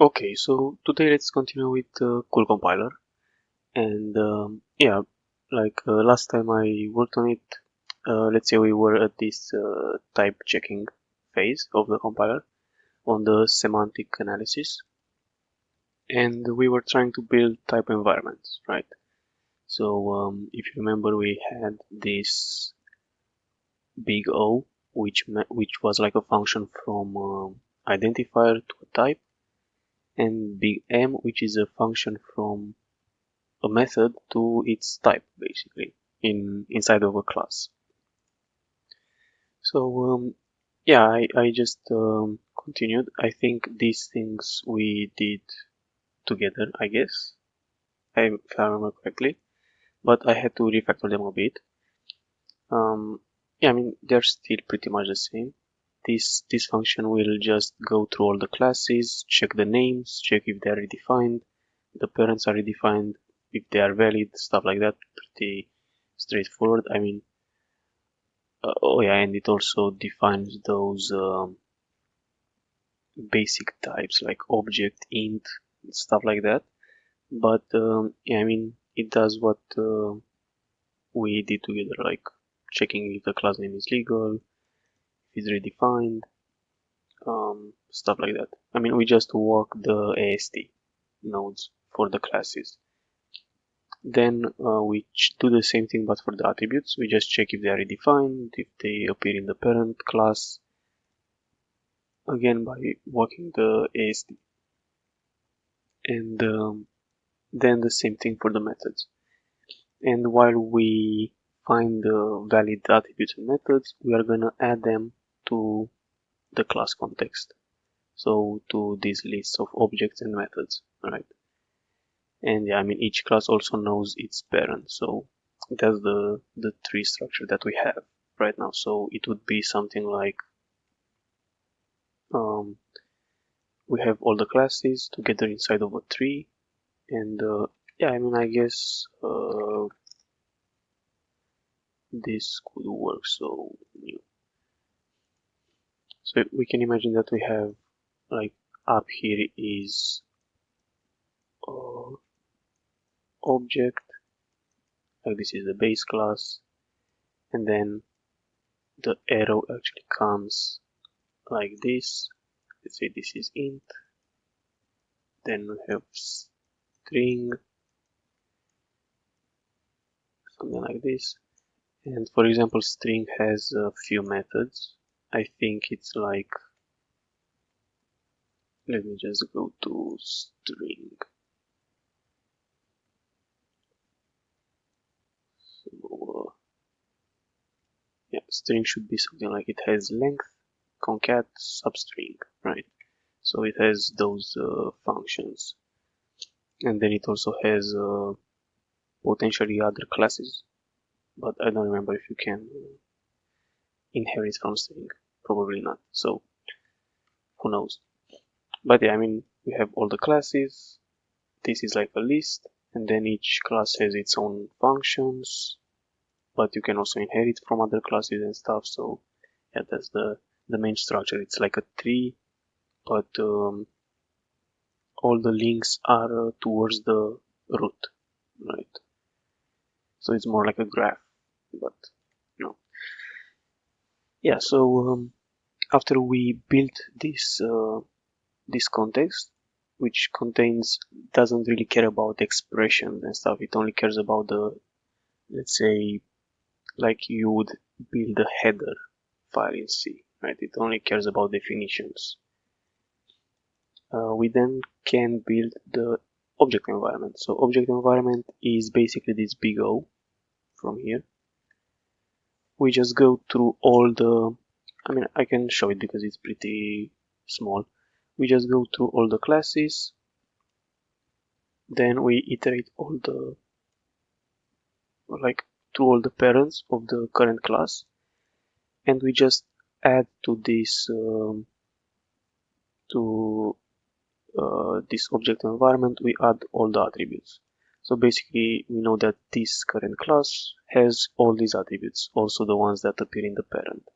Okay, so today let's continue with Cool Compiler. And yeah, like last time I worked on it, let's say we were at this type checking phase of the compiler on the semantic analysis. And we were trying to build type environments, right? So if you remember, we had this big O, which was like a function from identifier to a type, and big M, which is a function from a method to its type, basically, inside of a class. So yeah, I just continued. I think these things we did together, I guess, if I remember correctly, but I had to refactor them a bit. Yeah, I mean they're still pretty much the same. This function will just go through all the classes, check the names, check if they are redefined, the parents are redefined, if they are valid, stuff like that. Pretty straightforward. I mean, oh yeah, and it also defines those basic types like object, int, stuff like that. But yeah, I mean, it does what we did together, like checking if the class name is legal, if it's redefined, stuff like that. I mean, we just walk the AST nodes for the classes. Then we do the same thing but for the attributes. We just check if they are redefined, if they appear in the parent class, again by walking the AST. And then the same thing for the methods. And while we find the valid attributes and methods, we are gonna add them to the class context. So to this list of objects and methods, right? And yeah, I mean each class also knows its parent, so that's the tree structure that we have right now. So it would be something like um, we have all the classes together inside of a tree, and yeah, I mean I guess this could work. So we can imagine that we have like up here is uh, object, like this is the base class, and then the arrow actually comes like this. Let's say this is int, then we have string, something like this. And for example, string has a few methods. I think it's like, let me just go to string. So, yeah, string should be something like it has length, concat, substring, right? So it has those functions. And then it also has potentially other classes, but I don't remember if you can inherit from string. Probably not. So who knows? But yeah, I mean, we have all the classes. This is like a list, and then each class has its own functions, but you can also inherit from other classes and stuff. So yeah, that's the main structure. It's like a tree, but all the links are towards the root, right? So it's more like a graph, but no. Yeah. So after we built this context, which contains doesn't really care about expressions and stuff. It only cares about the, let's say, like you would build a header file in C, right? It only cares about definitions. We then can build the object environment. So object environment is basically this big O from here. We just go through all the, I mean, I can show it because it's pretty small. We just go through all the classes, then we iterate all the, like, through all the parents of the current class, and we just add to this to this object environment, we add all the attributes. So basically, we know that this current class has all these attributes, also the ones that appear in the parent.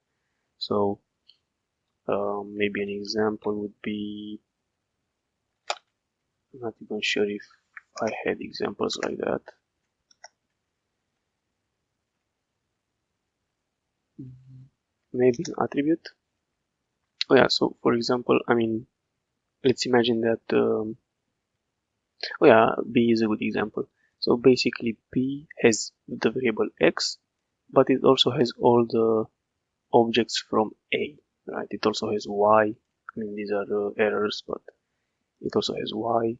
So maybe an example would be, I'm not even sure if I had examples like that. Maybe an attribute. Oh yeah, so for example, I mean, let's imagine that, oh yeah, B is a good example. So basically B has the variable X, but it also has all the objects from A, right? It also has Y. I mean, these are errors, but it also has Y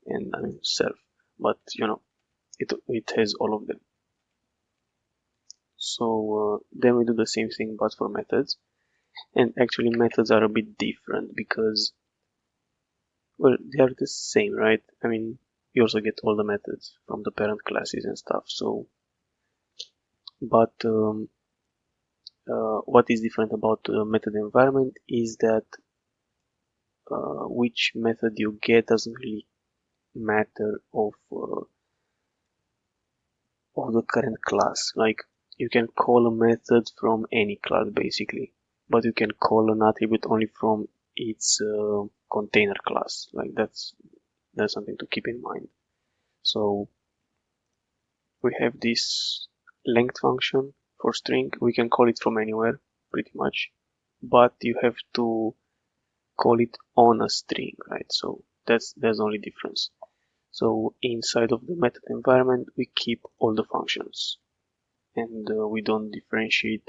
and I mean self, but you know, it has all of them. So then we do the same thing but for methods, and actually methods are a bit different because, well, they are the same, right? I mean, you also get all the methods from the parent classes and stuff. So but what is different about the method environment is that which method you get doesn't really matter of the current class. Like, you can call a method from any class basically, but you can call an attribute only from its container class. Like, that's something to keep in mind. So we have this length function for string. We can call it from anywhere pretty much, but you have to call it on a string, right? So that's the only difference. So inside of the method environment, we keep all the functions, and we don't differentiate.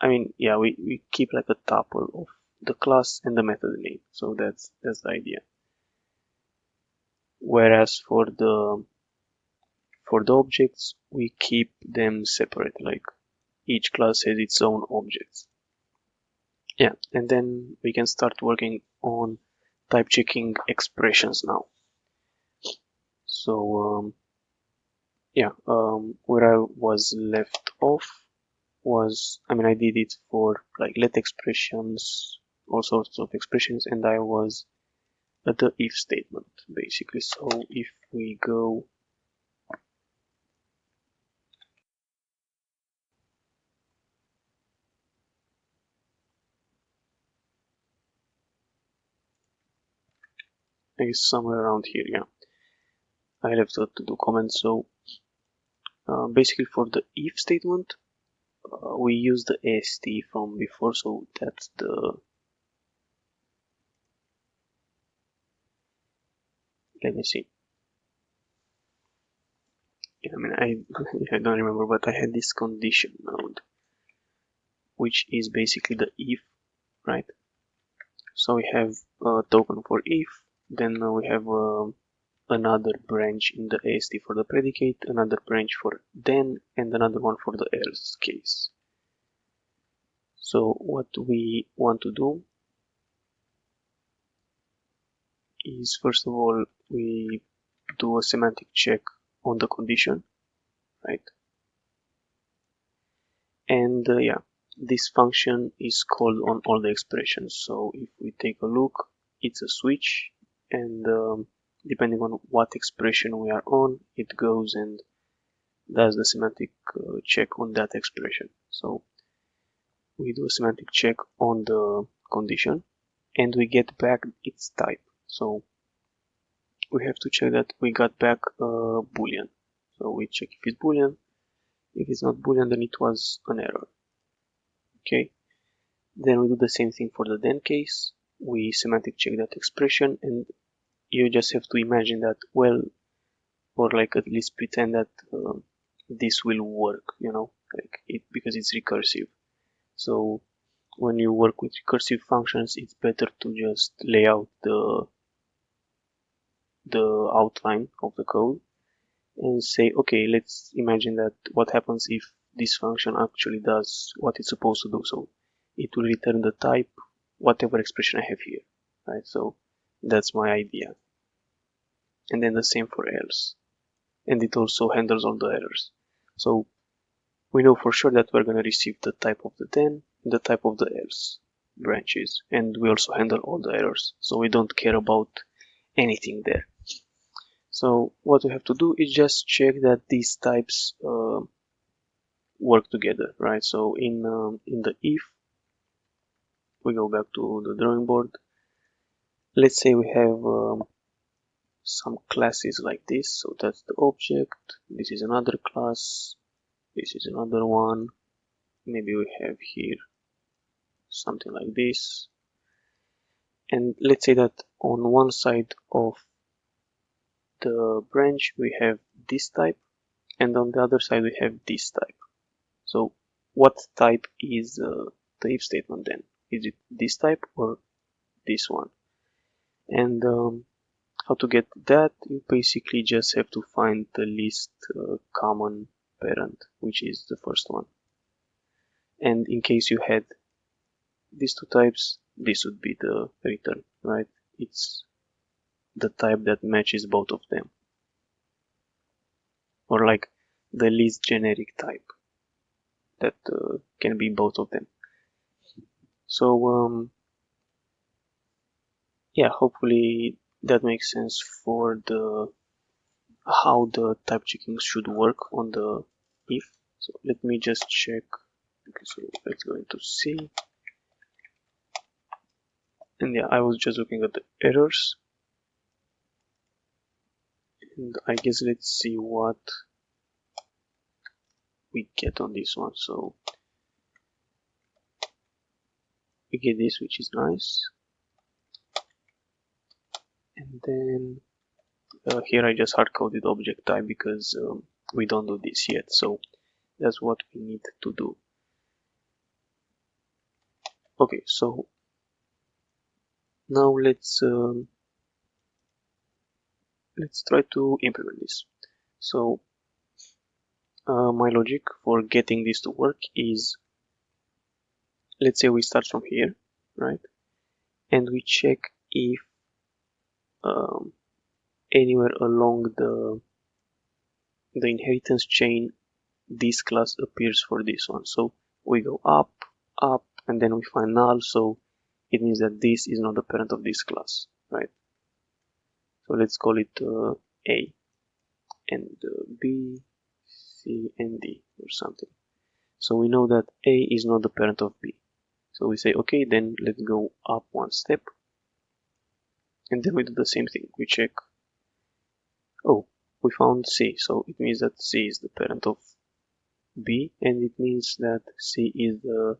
I mean, yeah, we keep like a tuple of the class and the method name. So that's the idea. Whereas for the objects, we keep them separate. Like, each class has its own objects. Yeah, and then we can start working on type checking expressions now. So yeah, where I was left off was, I mean, I did it for like let expressions, all sorts of expressions, and I was at the if statement basically. So if we go, I guess somewhere around here, yeah, I left to do comments. So basically for the if statement, we use the AST from before, so that's the, let me see. Yeah, I mean, I don't remember, but I had this condition node, which is basically the if, right? So we have a token for if, then we have another branch in the AST for the predicate, another branch for then, and another one for the else case. So what we want to do is, first of all, we do a semantic check on the condition, right? And yeah, this function is called on all the expressions. So if we take a look, it's a switch, and depending on what expression we are on, it goes and does the semantic check on that expression. So we do a semantic check on the condition, and we get back its type. So we have to check that we got back a boolean. So we check if it's boolean. If it's not boolean, then it was an error. Okay. Then we do the same thing for the then case. We semantic check that expression, and you just have to imagine that, well, or like at least pretend that this will work, you know, like it, because it's recursive. So when you work with recursive functions, it's better to just lay out the outline of the code and say, okay, let's imagine that what happens if this function actually does what it's supposed to do. So it will return the type, whatever expression I have here, right? So that's my idea. And then the same for else. And it also handles all the errors. So we know for sure that we're going to receive the type of the then and the type of the else branches. And we also handle all the errors. So we don't care about anything there. So what we have to do is just check that these types work together, right? So in the if, we go back to the drawing board, let's say we have some classes like this. So that's the object, this is another class, this is another one, maybe we have here something like this. And let's say that on one side of the branch we have this type, and on the other side we have this type. So what type is the if statement then? Is it this type or this one? And how to get that? You basically just have to find the least common parent, which is the first one. And in case you had these two types, this would be the return, right? It's the type that matches both of them, or like the least generic type that can be both of them. So yeah, hopefully that makes sense for the how the type checking should work on the if. So let me just check. Okay, so let's go into C. And yeah, I was just looking at the errors. And I guess let's see what we get on this one. So we get this, which is nice. And then here I just hard-coded object type because we don't do this yet. So that's what we need to do. Okay, so now let's try to implement this. So my logic for getting this to work is, let's say we start from here, right? And we check if anywhere along the inheritance chain this class appears for this one. So we go up, up, and then we find null, so it means that this is not the parent of this class, right? So let's call it A, and B, C, and D, or something. So we know that A is not the parent of B. So we say, okay, then let's go up one step, and then we do the same thing. We check, oh, we found C, so it means that C is the parent of B, and it means that C is the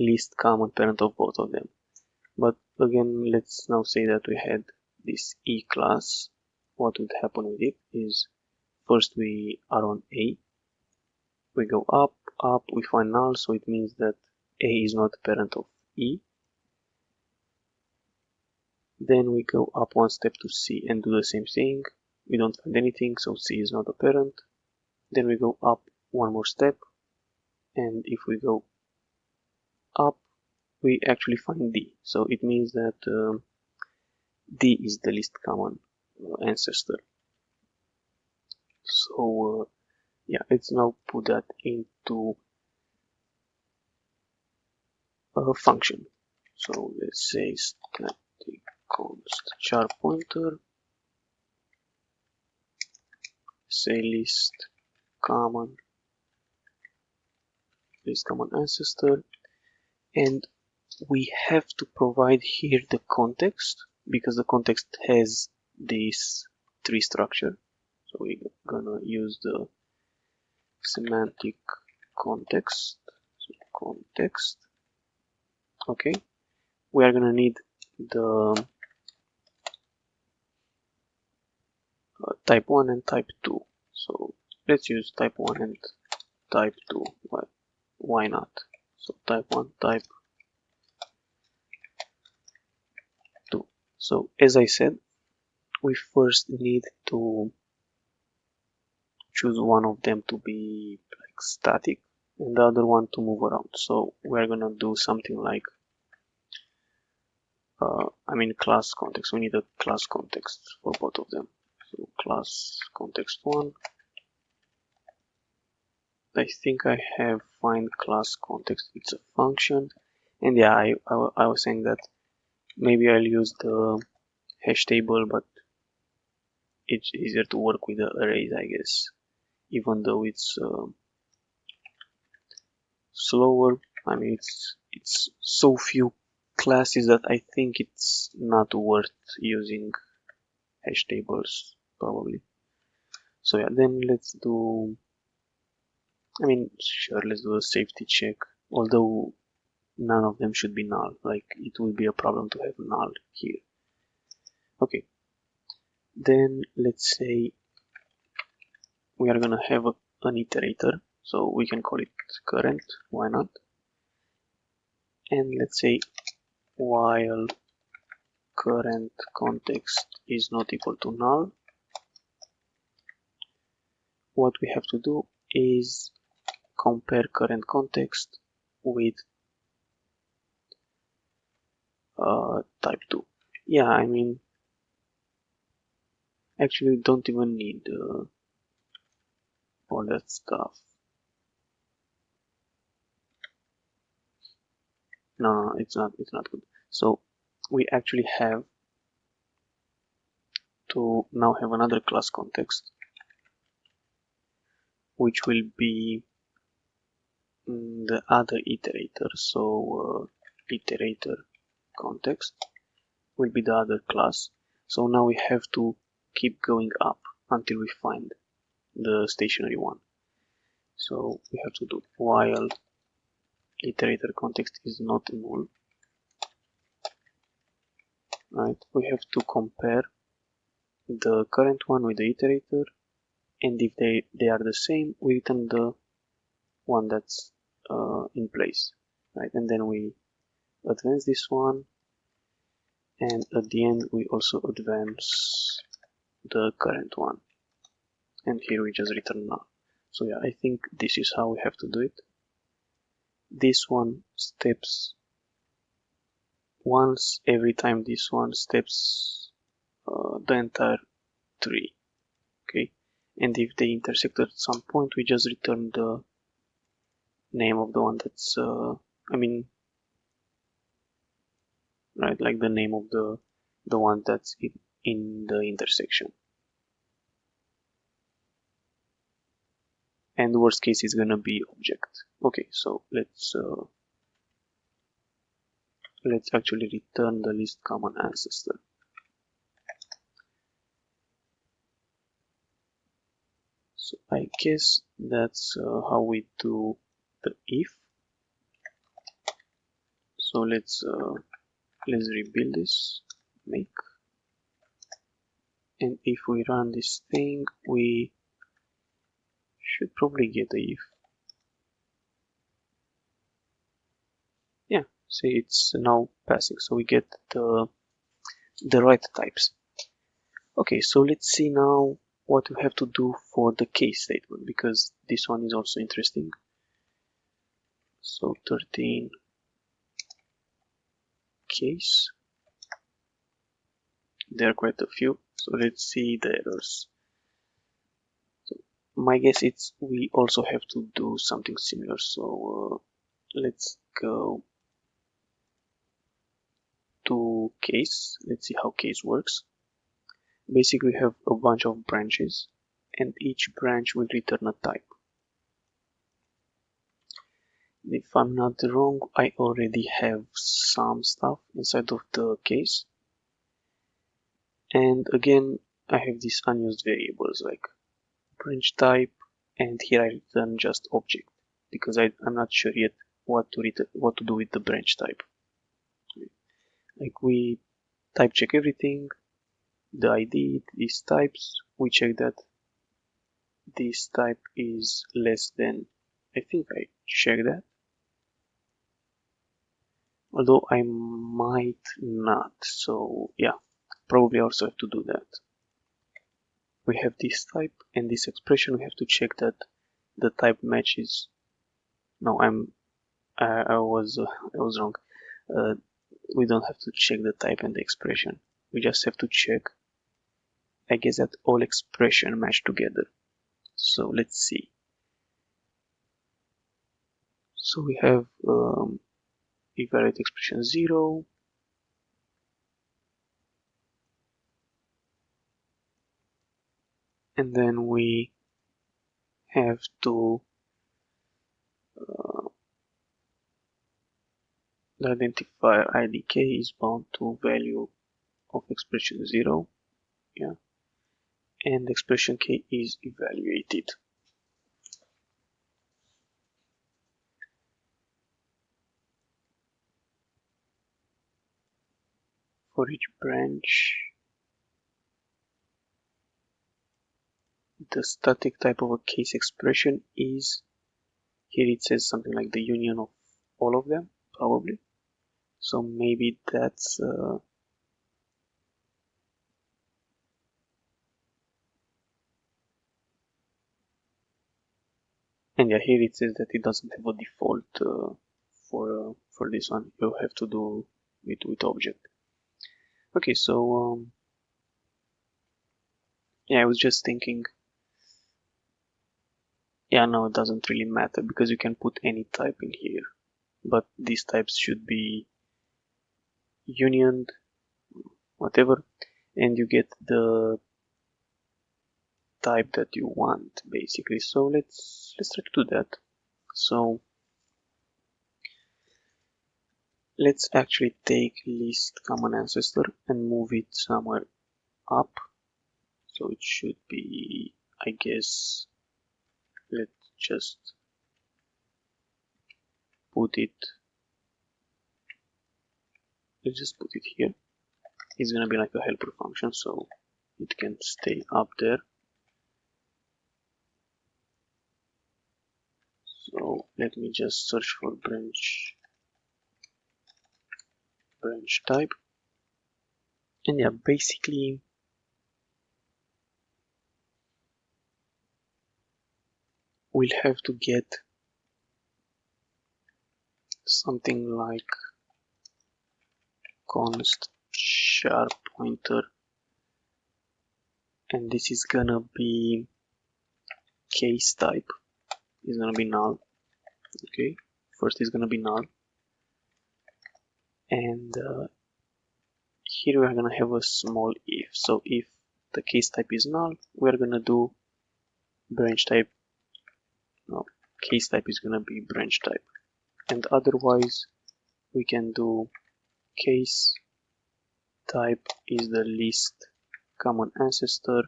least common parent of both of them. But again, let's now say that we had this E class. What would happen with it is, first we are on A, we go up, up, we find null, so it means that A is not the parent of E. Then we go up one step to C and do the same thing. We don't find anything, so C is not a parent. Then we go up one more step, and if we go up, we actually find D. So it means that D is the least common ancestor. So yeah, let's now put that into a function. So let's say static const char pointer, say least common ancestor, and we have to provide here the context because the context has this tree structure. So we're gonna use the semantic context. So context. Okay, we are gonna need the type 1 and type 2. So let's use type 1 and type 2. Why not? So type 1, type 2. So as I said, we first need to choose one of them to be like static and the other one to move around. So we're gonna do something like class context. We need a class context for both of them. So class context 1. I think I have find class context. It's a function, and yeah, I was saying that maybe I'll use the hash table, but it's easier to work with the arrays, I guess, even though it's slower. I mean, it's so few class is that I think it's not worth using hash tables probably. So yeah, then let's do, sure, let's do a safety check, although none of them should be null, like it will be a problem to have null here. Okay, then let's say we are gonna have an iterator, so we can call it current, why not? And let's say while current context is not equal to null, what we have to do is compare current context with type 2. Yeah, actually we don't even need all that stuff. No, it's not good. So we actually have to now have another class context, which will be the other iterator. So iterator context will be the other class. So now we have to keep going up until we find the stationary one. So we have to do while iterator context is not null, right? We have to compare the current one with the iterator, and if they are the same, we return the one that's in place, right? And then we advance this one, and at the end we also advance the current one, and here we just return null. So yeah, I think this is how we have to do it. This one steps once every time this one steps the entire tree, okay? And if they intersect at some point, we just return the name of the one that's right, like the name of the one that's in the intersection. And the worst case is gonna be object. Okay, so let's actually return the least common ancestor. So I guess that's how we do the if. So let's rebuild this, make, and if we run this thing, we should probably get the if. Yeah, see, it's now passing, so we get the right types. Okay, so let's see now what we have to do for the case statement, because this one is also interesting. So 13 case, there are quite a few, so let's see the errors. So my guess is we also have to do something similar, so let's go to case. Let's see how case works. Basically we have a bunch of branches, and each branch will return a type. If I'm not wrong, I already have some stuff inside of the case. And again, I have these unused variables like branch type, and here I return just object because I'm not sure yet what to do with the branch type. Like we type check everything, the ID, these types, we check that this type is less than, I think I check that. Although I might not, so yeah, probably also have to do that. We have this type and this expression, we have to check that the type matches. No, I was wrong. We don't have to check the type and the expression. We just have to check, I guess, that all expression match together. So let's see. So we have evaluate expression 0, and then we have to the identifier idk is bound to value of expression 0, yeah, and expression k is evaluated. For each branch, the static type of a case expression is, here it says something like the union of all of them, probably. So maybe that's and yeah, here it says that it doesn't have a default for this one. You have to do it with object. Okay, so yeah, I was just thinking, yeah, no, it doesn't really matter because you can put any type in here, but these types should be unioned, whatever, and you get the type that you want basically. So let's try to do that. So let's actually take list common ancestor and move it somewhere up. So it should be, I guess, let's just put it, let's just put it here. It's gonna be like a helper function, so it can stay up there. So let me just search for branch type, and yeah, basically we'll have to get something like const sharp pointer, and this is gonna be case type, is gonna be null. Okay, first is gonna be null, and here we are gonna have a small if. So if the case type is null, we're gonna do branch type. No, case type is gonna be branch type, and otherwise we can do case type is the least common ancestor.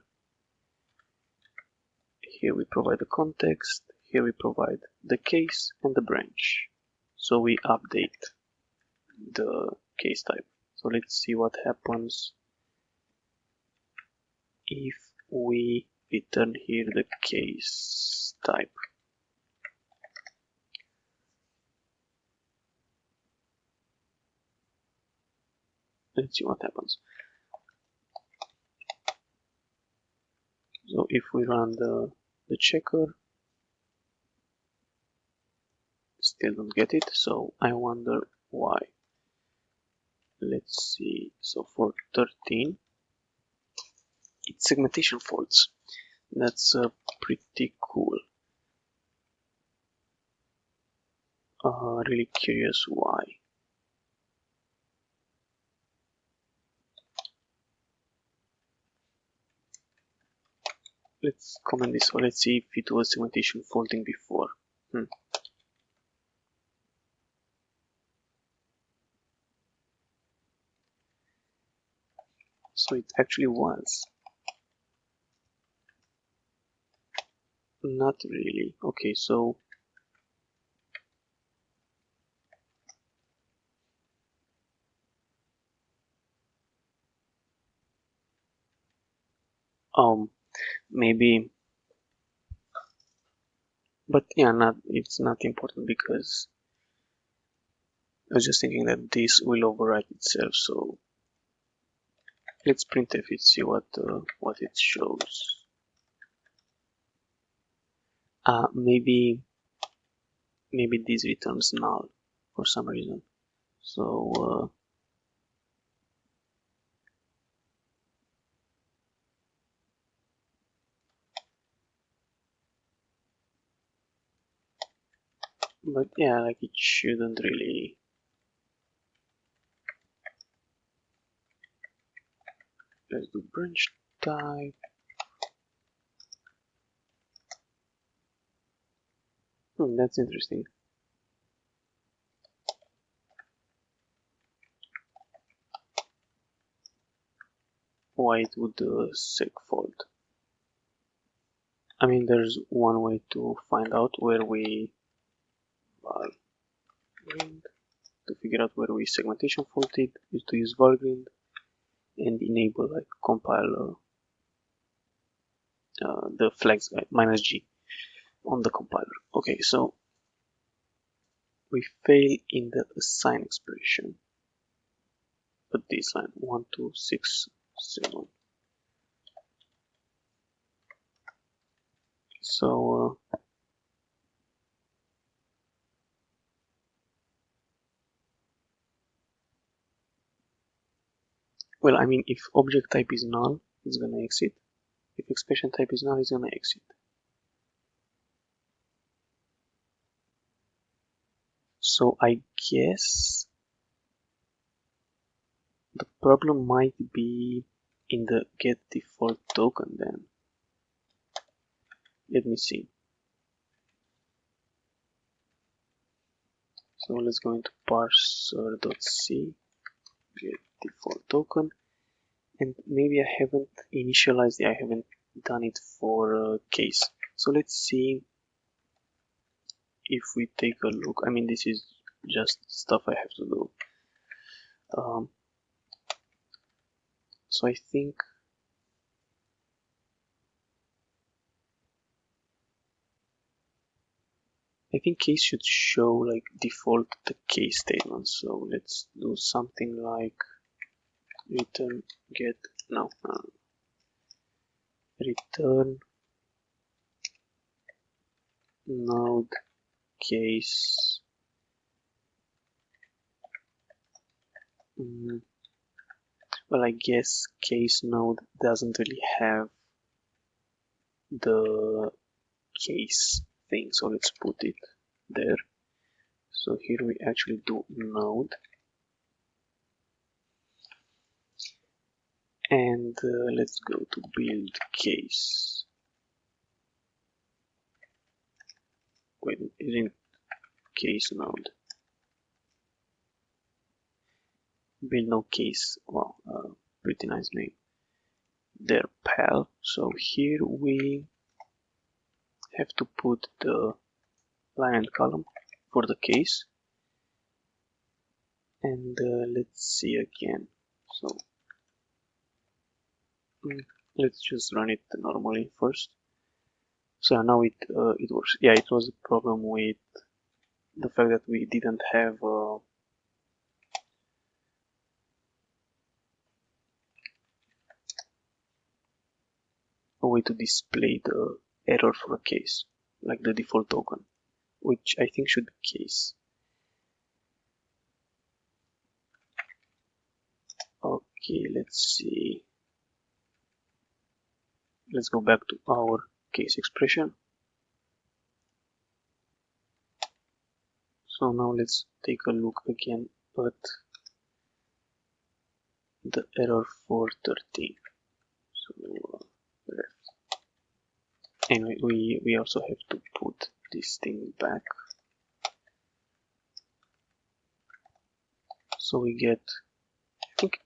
Here we provide the context, here we provide the case and the branch. So we update the case type. So let's see what happens if we return here the case type. Let's see what happens. So if we run the checker, still don't get it, so I wonder why. Let's see, so for 13, it's segmentation faults. That's pretty cool. Really curious why. Let's comment this one. Let's see if it was segmentation faulting before. So it actually was. Not really. Okay, so maybe, but yeah, it's not important because I was just thinking that this will overwrite itself. So let's printf it, see what it shows. Maybe this returns null for some reason. So but yeah, like it shouldn't really. Let's do branch type. That's interesting. why it would segfault. I mean, there's one way to find out where we to figure out where we segmentation faulted is to use Valgrind and enable like compile the flags -G on the compiler. Okay, so we fail in the assign expression. But this line 1, 2, 6, 7. So well, I mean, if object type is null, it's gonna exit. If expression type is null, it's gonna exit. So I guess the problem might be in the get default token then. Let me see. So let's go into parser.c, get default token, and maybe I haven't initialized it, I haven't done it for case. So let's see if we take a look. I mean, this is just stuff I have to do. So I think case should show like default the case statement. So let's do something like return get return node case well, I guess case node doesn't really have the case thing, so let's put it there. So here we actually do node, and let's go to build case. Wait, isn't case node? Build no case. Well, pretty nice name. There, pal. So here we have to put the line and column for the case, and let's see again. So let's just run it normally first. So now it works. Yeah, it was a problem with the fact that we didn't have a way to display the error for a case, like the default token, which I think should be case. Okay, let's see. Let's go back to our case expression. So now let's take a look again at the error for 13. So anyway, we also have to put this thing back. So we get, I think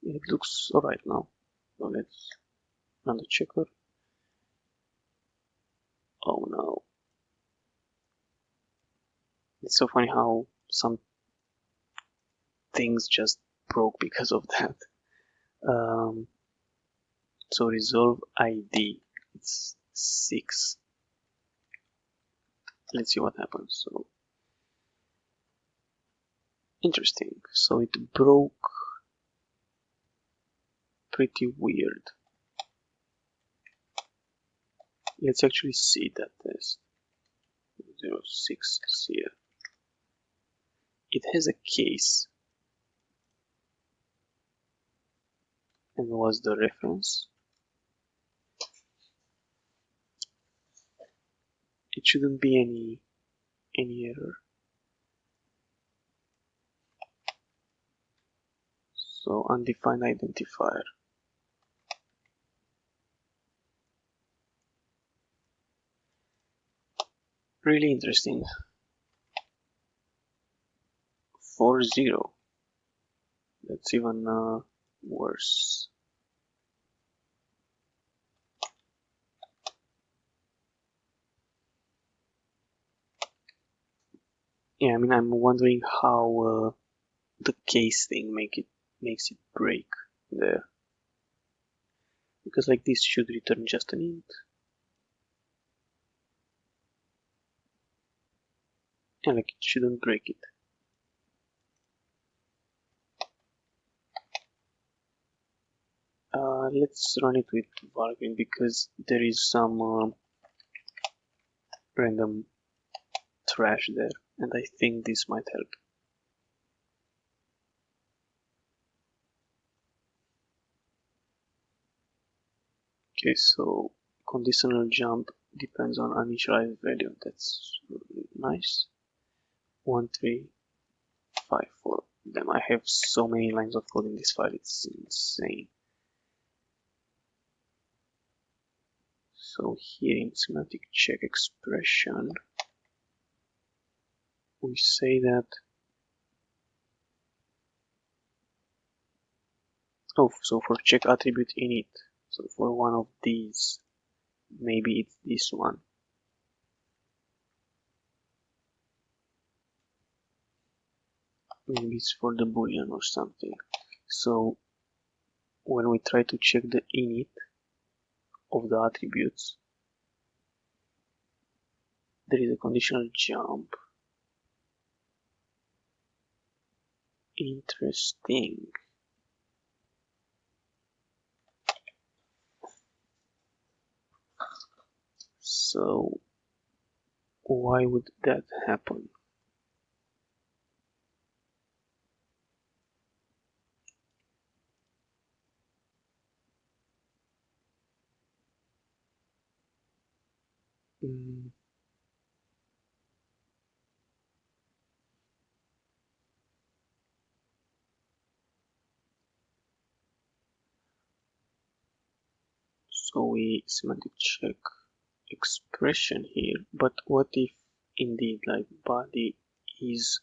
it looks alright now. So let's run the checker. Oh no. It's so funny how some things just broke because of that. So resolve ID, it's 6. Let's see what happens. So interesting. So it broke pretty weird. Let's actually see that test. 06 here. It has a case. And what's the reference? It shouldn't be any error. So undefined identifier. Really interesting. 40. That's even worse. Yeah, I mean, I'm wondering how the case thing makes it break there, because like this should return just an int, and like it shouldn't break it. Let's run it with Valgrind because there is some random trash there, and I think this might help. Okay, so conditional jump depends on initialized value. That's nice. 1, 3, 5, 4. Damn, I have so many lines of code in this file. It's insane. So here in semantic check expression, we say that, oh, so for check attribute init, so for one of these, maybe it's this one. Maybe it's for the boolean or something. So when we try to check the init of the attributes, there is a conditional jump. Interesting. So why would that happen? So we semantic check expression here, but what if indeed like body is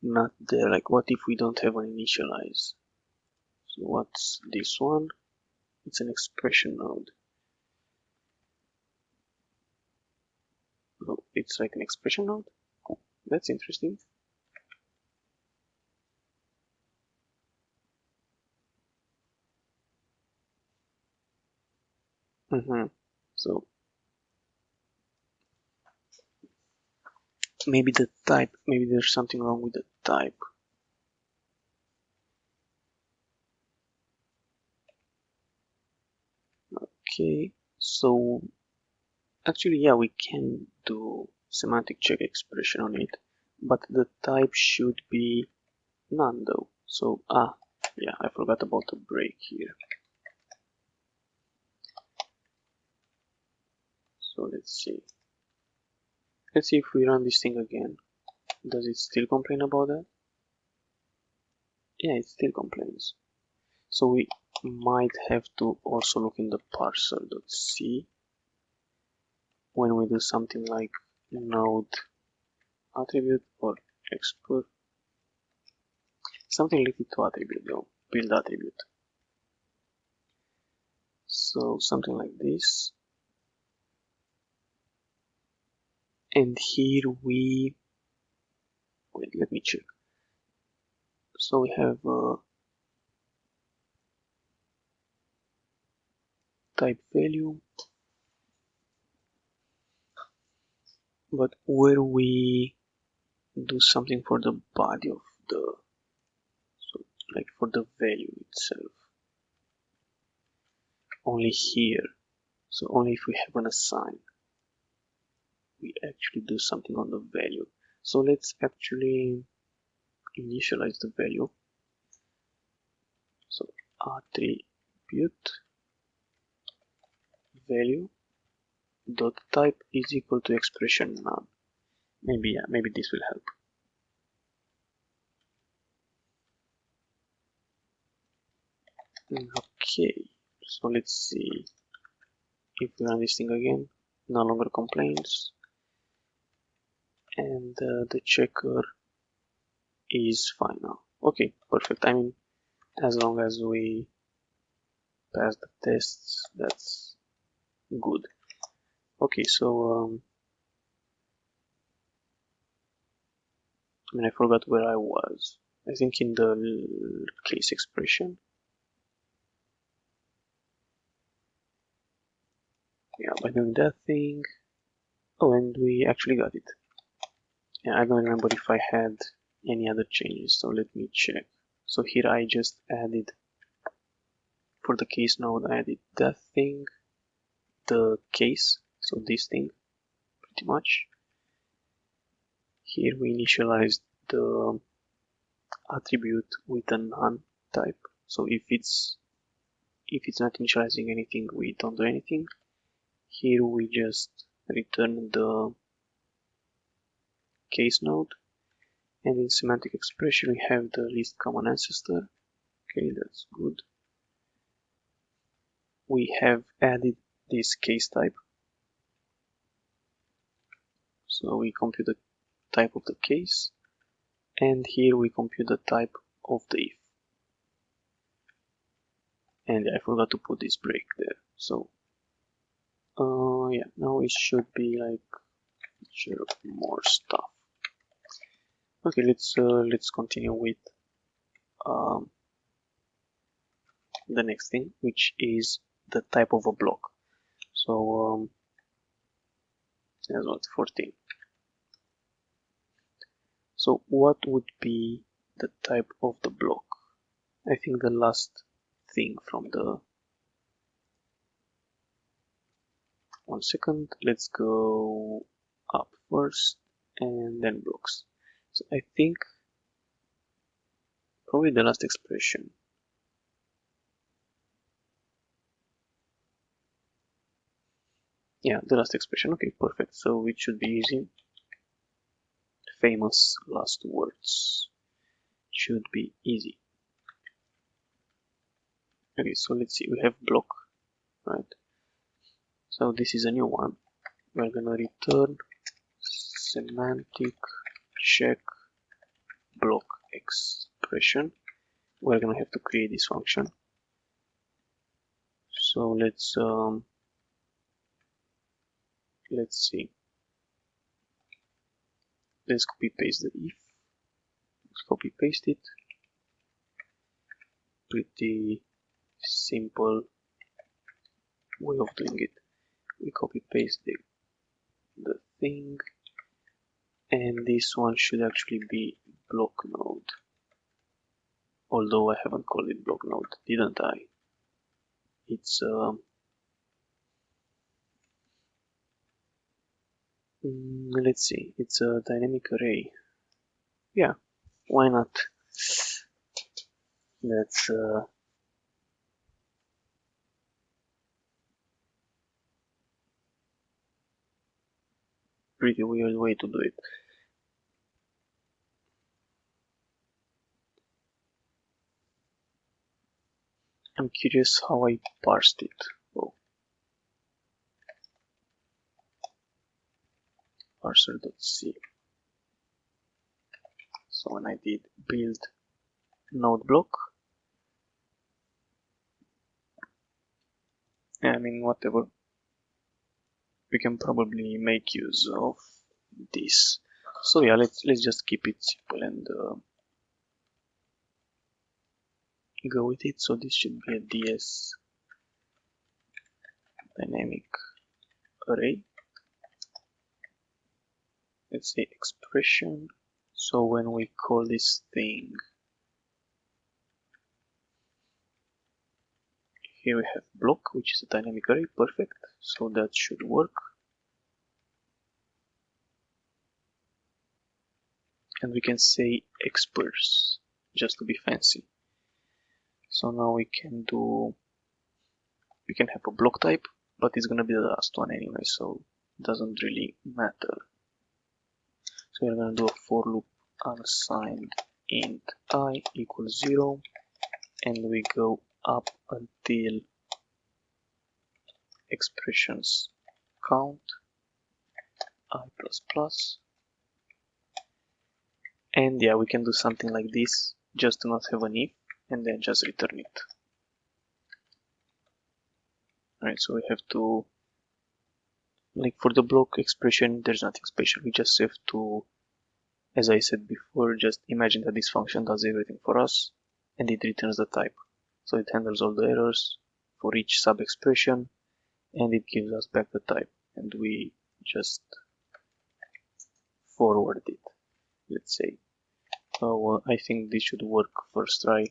not there? Like what if we don't have an initialize? So what's this one? It's an expression node. Oh, it's like an expression node? Oh, that's interesting. So maybe the type, maybe there's something wrong with the type. Okay, so actually, yeah, we can do semantic check expression on it, but the type should be none though. So, yeah, I forgot about the break here. So let's see. Let's see if we run this thing again. Does it still complain about that? Yeah, it still complains. So we might have to also look in the parser.c when we do something like node attribute or export. Something related to attribute though, build attribute. So something like this. And here we, wait, let me check. So we have type value, but where we do something for the body of the, so like for the value itself, only here. So only if we have an assign, we actually do something on the value. So let's actually initialize the value. So attribute value dot type is equal to expression none. Maybe, yeah, maybe this will help. Okay, so let's see if we run this thing again. No longer complains, and the checker is fine now. Okay, perfect. I mean, As long as we pass the tests, that's good. Okay, so I forgot where I was. I think in the case expression. Yeah, by doing that thing. Oh, and we actually got it. Yeah, I don't remember if I had any other changes, so let me check. So here I just added, for the case node, I added that thing, the case, so this thing, pretty much. Here we initialized the attribute with a none type. So if it's not initializing anything, we don't do anything. Here we just return the case node, and in semantic expression we have the least common ancestor. Okay, that's good. We have added this case type, so we compute the type of the case, and here we compute the type of the if. And I forgot to put this break there. So yeah, now it should be like sure, more stuff. Okay, let's continue with the next thing, which is the type of a block. So that's what 14. So what would be the type of the block? I think the last thing from the 1 second. Let's go up first and then blocks. So I think probably the last expression. Yeah, the last expression. Okay, perfect. So it should be easy. Famous last words should be easy. Okay, so let's see. We have block, right? So this is a new one. We're gonna return semantic check block expression. We're gonna have to create this function. So let's see. Let's copy paste the if. Let's copy paste it. Pretty simple way of doing it. We copy paste the thing, and this one should actually be block node. Although I haven't called it block node, didn't I? It's let's see, it's a dynamic array. Yeah, why not? That's pretty weird way to do it. I'm curious how I parsed it. Oh. Parser.c. So when I did build node block, I mean, whatever, we can probably make use of this. So yeah, let's just keep it simple and go with it. So this should be a DS dynamic array. Let's say expression. So when we call this thing, here we have block, which is a dynamic array. Perfect. So that should work. And we can say experts just to be fancy. So now we can have a block type, but it's gonna be the last one anyway, so it doesn't really matter. So we're gonna do a for loop unsigned int I equals 0, and we go up until expressions count I++. And yeah, we can do something like this just to not have an if. and then just return it. Right, so we have to, like for the block expression, there's nothing special. We just have to, as I said before, just imagine that this function does everything for us and it returns the type. So it handles all the errors for each sub-expression and it gives us back the type, and we just forward it, let's say. So I think this should work first try.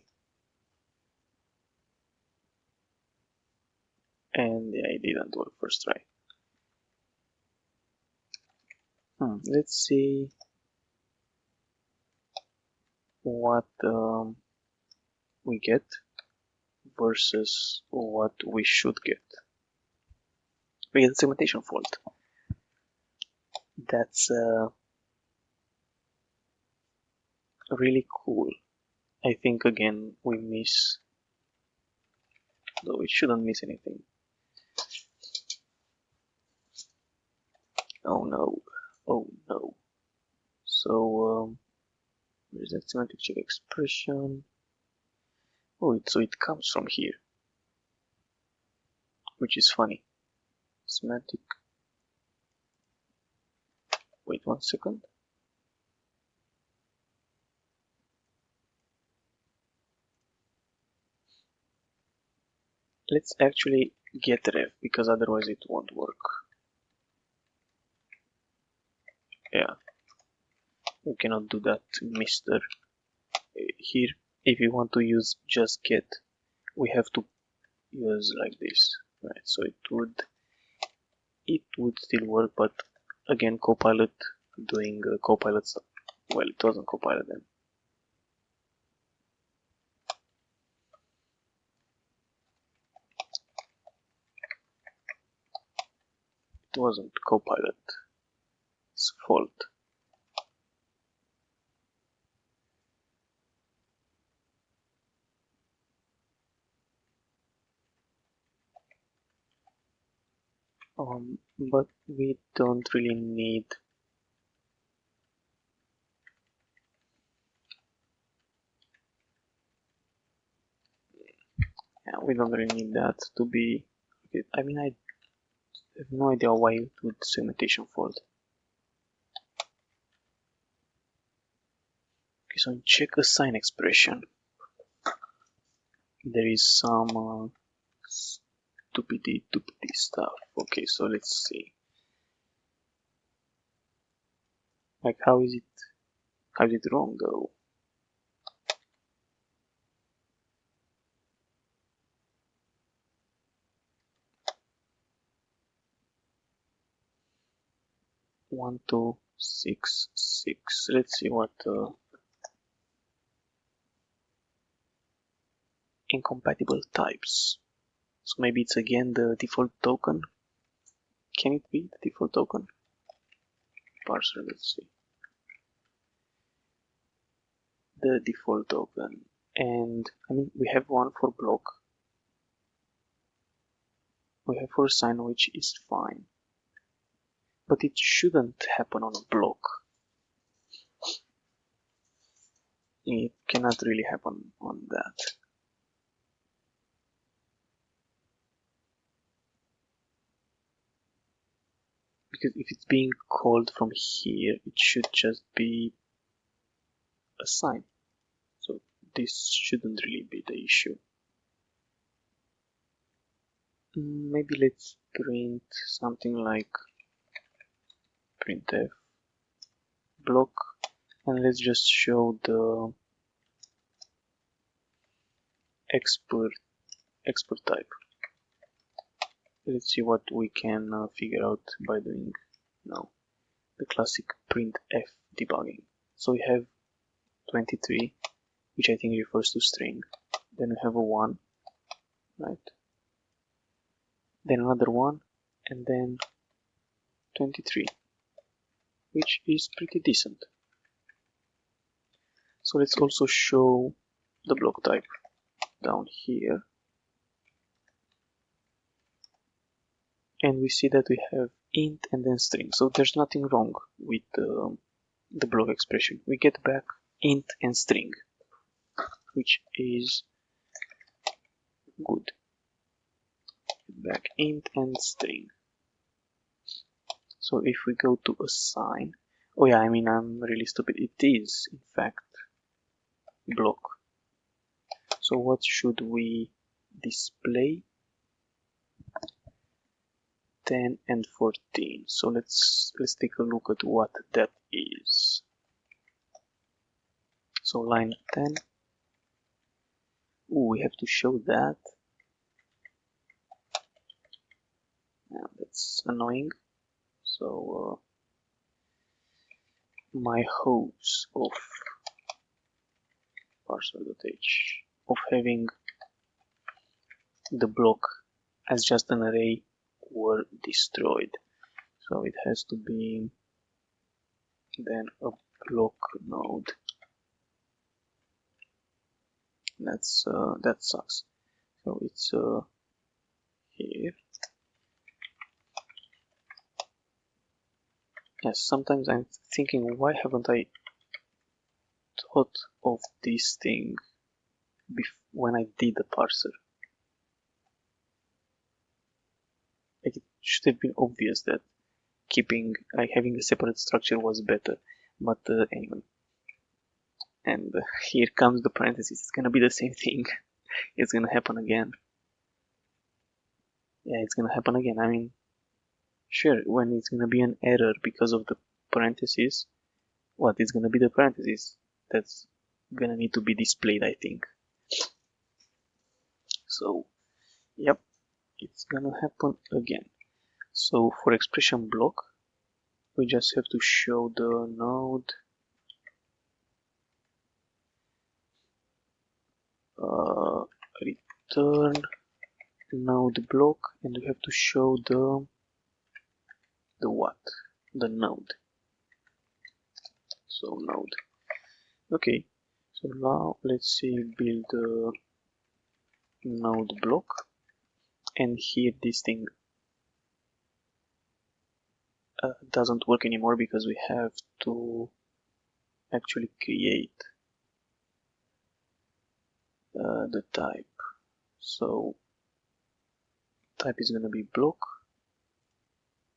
And yeah, it didn't work first try. Let's see what we get versus what we should get. We get a segmentation fault. That's really cool. I think again we miss, though we shouldn't miss anything. Oh no, oh no. So there's that semantic check expression. Oh, so it comes from here, which is funny. Semantic. Wait 1 second. Let's actually get ref, because otherwise it won't work. Yeah, you cannot do that, mister. Here, if you want to use just get, we have to use like this, right? So it would still work, but again, Copilot doing Copilot stuff. Well, it wasn't Copilot then. It wasn't Copilot's fault. But we don't really need. Yeah, we don't really need that to be. I mean, I have no idea why it would segmentation fault. Okay, so in check assign expression, there is some stupidity stuff. Okay, so let's see. Like, how is it wrong though? One, two, six, six. Let's see what incompatible types. So maybe it's again the default token. Can it be the default token? Parser, let's see. The default token. And I mean, we have one for block. We have for sign, which is fine. But it shouldn't happen on a block. It cannot really happen on that. Because if it's being called from here, it should just be a sign. So this shouldn't really be the issue. Maybe let's print something like printf block, and let's just show the export type. Let's see what we can figure out by doing now the classic printf debugging. So we have 23, which I think refers to string. Then we have a 1, right? Then another 1, and then 23, which is pretty decent. So let's also show the block type down here. And we see that we have int and then string. So there's nothing wrong with the block expression. We get back int and string. which is good. Back int and string. So if we go to assign, oh yeah, I mean, I'm really stupid. It is in fact block. So what should we display? 10 and 14. So let's take a look at what that is. So line 10. Ooh, we have to show that. Yeah, that's annoying. So my hopes of parser.h of having the block as just an array were destroyed. So it has to be then a block node. That sucks. So it's here. Yes, sometimes I'm thinking, why haven't I thought of this thing when I did the parser? Like, it should have been obvious that having a separate structure was better. But anyway. And here comes the parentheses. It's gonna be the same thing. It's gonna happen again. Yeah, it's gonna happen again. I mean, sure, when it's gonna be an error because of the parentheses, what is gonna be the parentheses? That's gonna need to be displayed, I think. So, yep, it's gonna happen again. So for expression block, we just have to show the node return node block, and we have to show the what? The node. So node. Okay. So now let's see, build a node block, and here this thing doesn't work anymore because we have to actually create the type. So type is going to be block.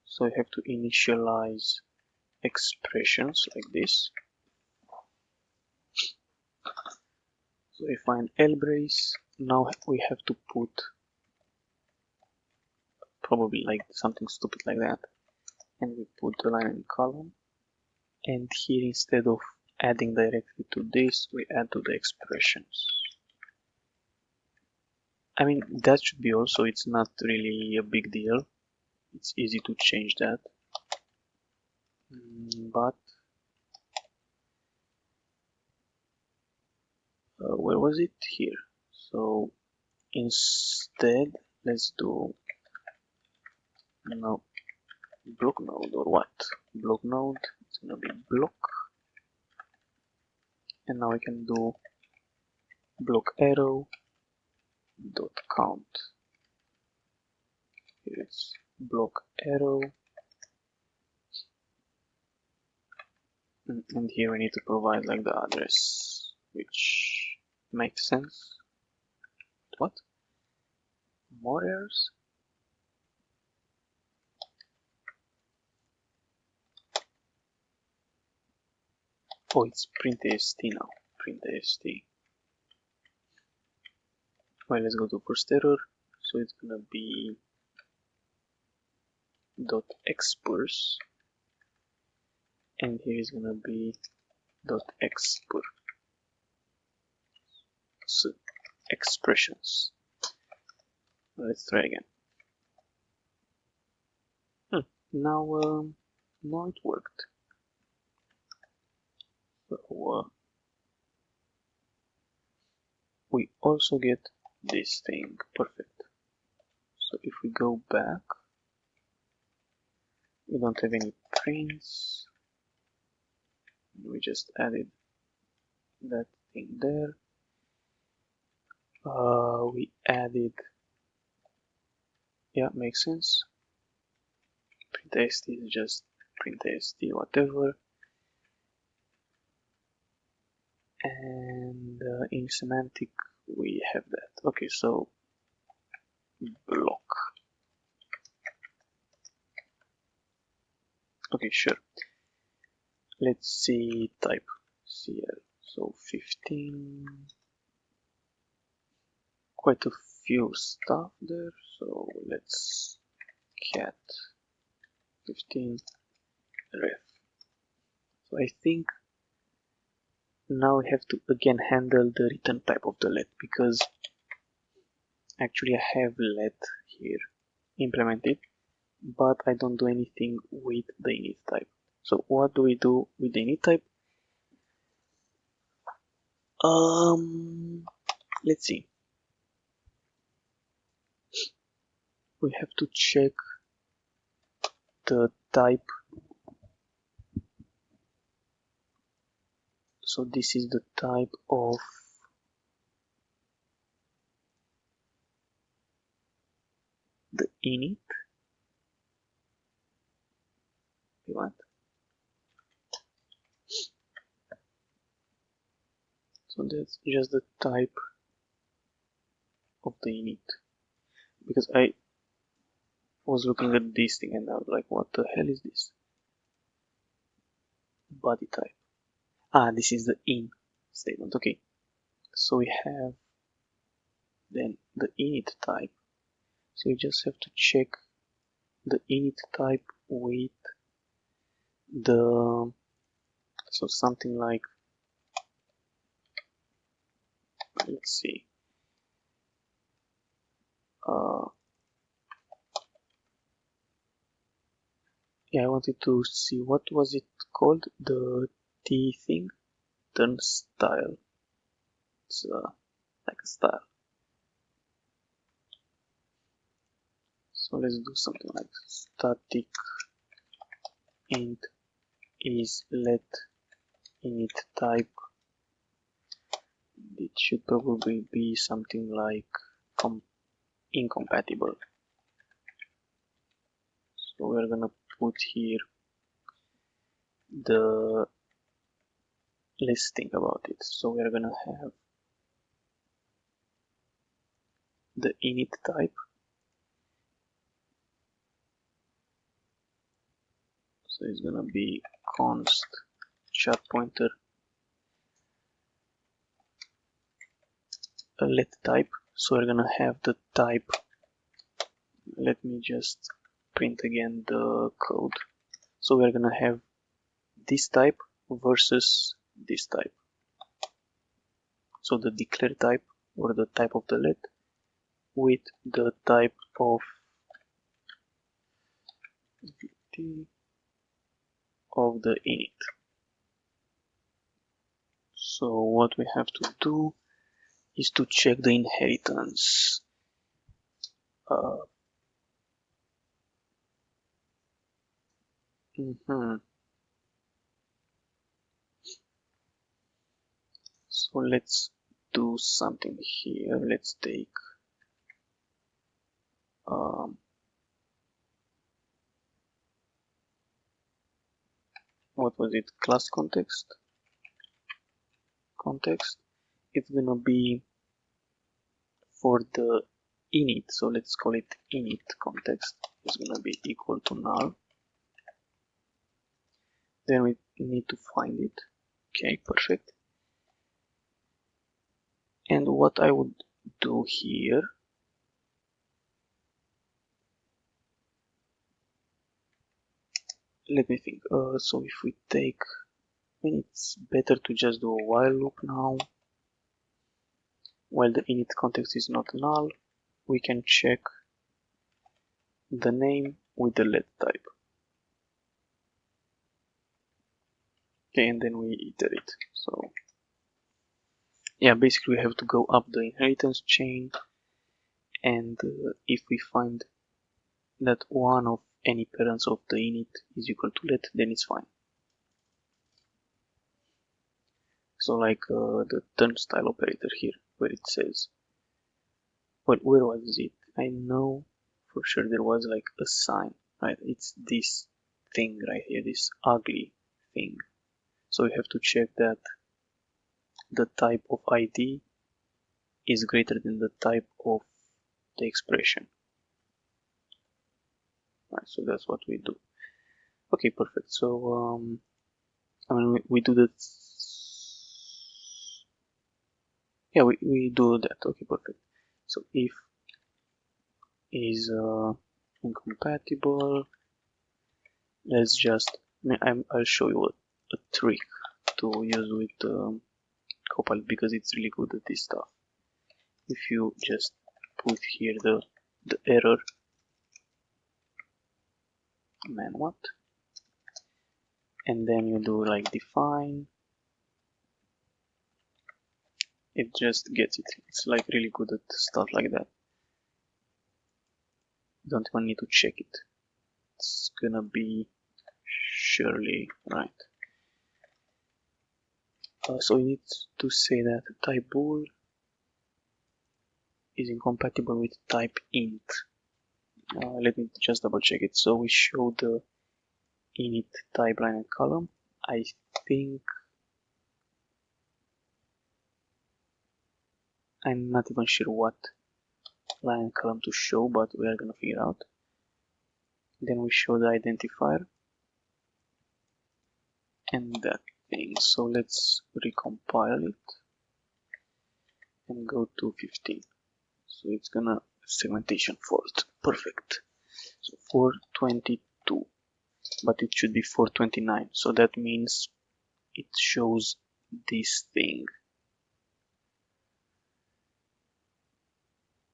So I have to initialize expressions like this. So I find lbrace. Now we have to put probably like something stupid like that, and we put the line and column, and here instead of adding directly to this, we add to the expressions. I mean, that should be also, it's not really a big deal. It's easy to change that. But where was it? Here. So instead, let's do no block node, or what? Block node, it's gonna be block. And now I can do block arrow dot count. Here it's block arrow, and here we need to provide like the address, which makes sense. What? More errors? Oh, it's printast now. Printast. Well, let's go to first error. So it's gonna be dot expers, and here is gonna be dot expr. So expressions. Let's try again. Now it worked. So we also get this thing. Perfect. So if we go back, we don't have any prints. We just added that thing there. We added, yeah, makes sense. Printast is just printast whatever. And and in semantic we have that. Okay, so block. Okay, sure. Let's see type CL. So 15. Quite a few stuff there. So let's cat 15 ref. So I think now we have to again handle the return type of the let, because actually I have let here implemented, but I don't do anything with the init type. So what do we do with the init type? Let's see. We have to check the type. So this is the type of the init we want. So that's just the type of the init, because I was looking at this thing and I was like, what the hell is this? Body type. This is the in statement. Okay, so we have then the init type. So you just have to check the init type with the, so something like, let's see, yeah, I wanted to see what was it called, the T thing, turn style. It's like a style. So let's do something like static int is let init type. It should probably be something like incompatible. So we're gonna put here the, let's think about it. So we're gonna have the init type. So it's gonna be const chart pointer let type. So we're gonna have the type. Let me just print again the code. So we're gonna have this type versus this type. So the declare type, or the type of the let, with the type of the init. So what we have to do is to check the inheritance. So let's do something here. Let's take what was it? Class context. It's gonna be for the init. So let's call it init context. It's gonna be equal to null. Then we need to find it. Okay, perfect. And what I would do here, let me think. So if we take, I mean, it's better to just do a while loop now. While the init context is not null, we can check the name with the let type. Okay, and then we iterate. So yeah, basically we have to go up the inheritance chain, and if we find that one of any parents of the init is equal to let, then it's fine. So like the turnstile operator here, where it says, well, where was it? I know for sure there was like a sign, right? It's this thing right here, this ugly thing. So we have to check that the type of ID is greater than the type of the expression. Right, so that's what we do. Okay, perfect. So I mean we do that. Yeah, we do that. Okay, perfect. So if is incompatible, let's just I'll show you a trick to use with Copilot because it's really good at this stuff. If you just put here the error, man, what? And then you do like define, it just gets it. It's like really good at stuff like that. You don't even need to check it. It's gonna be surely right. So you need to say that type bool is incompatible with type int. Let me just double check it. So we show the init type line and column. I think I'm not even sure what line and column to show, but we are gonna figure out. Then we show the identifier and that thing. So let's recompile it and go to 15. So it's gonna segmentation fault. Perfect. So 422, but it should be 429. So that means it shows this thing.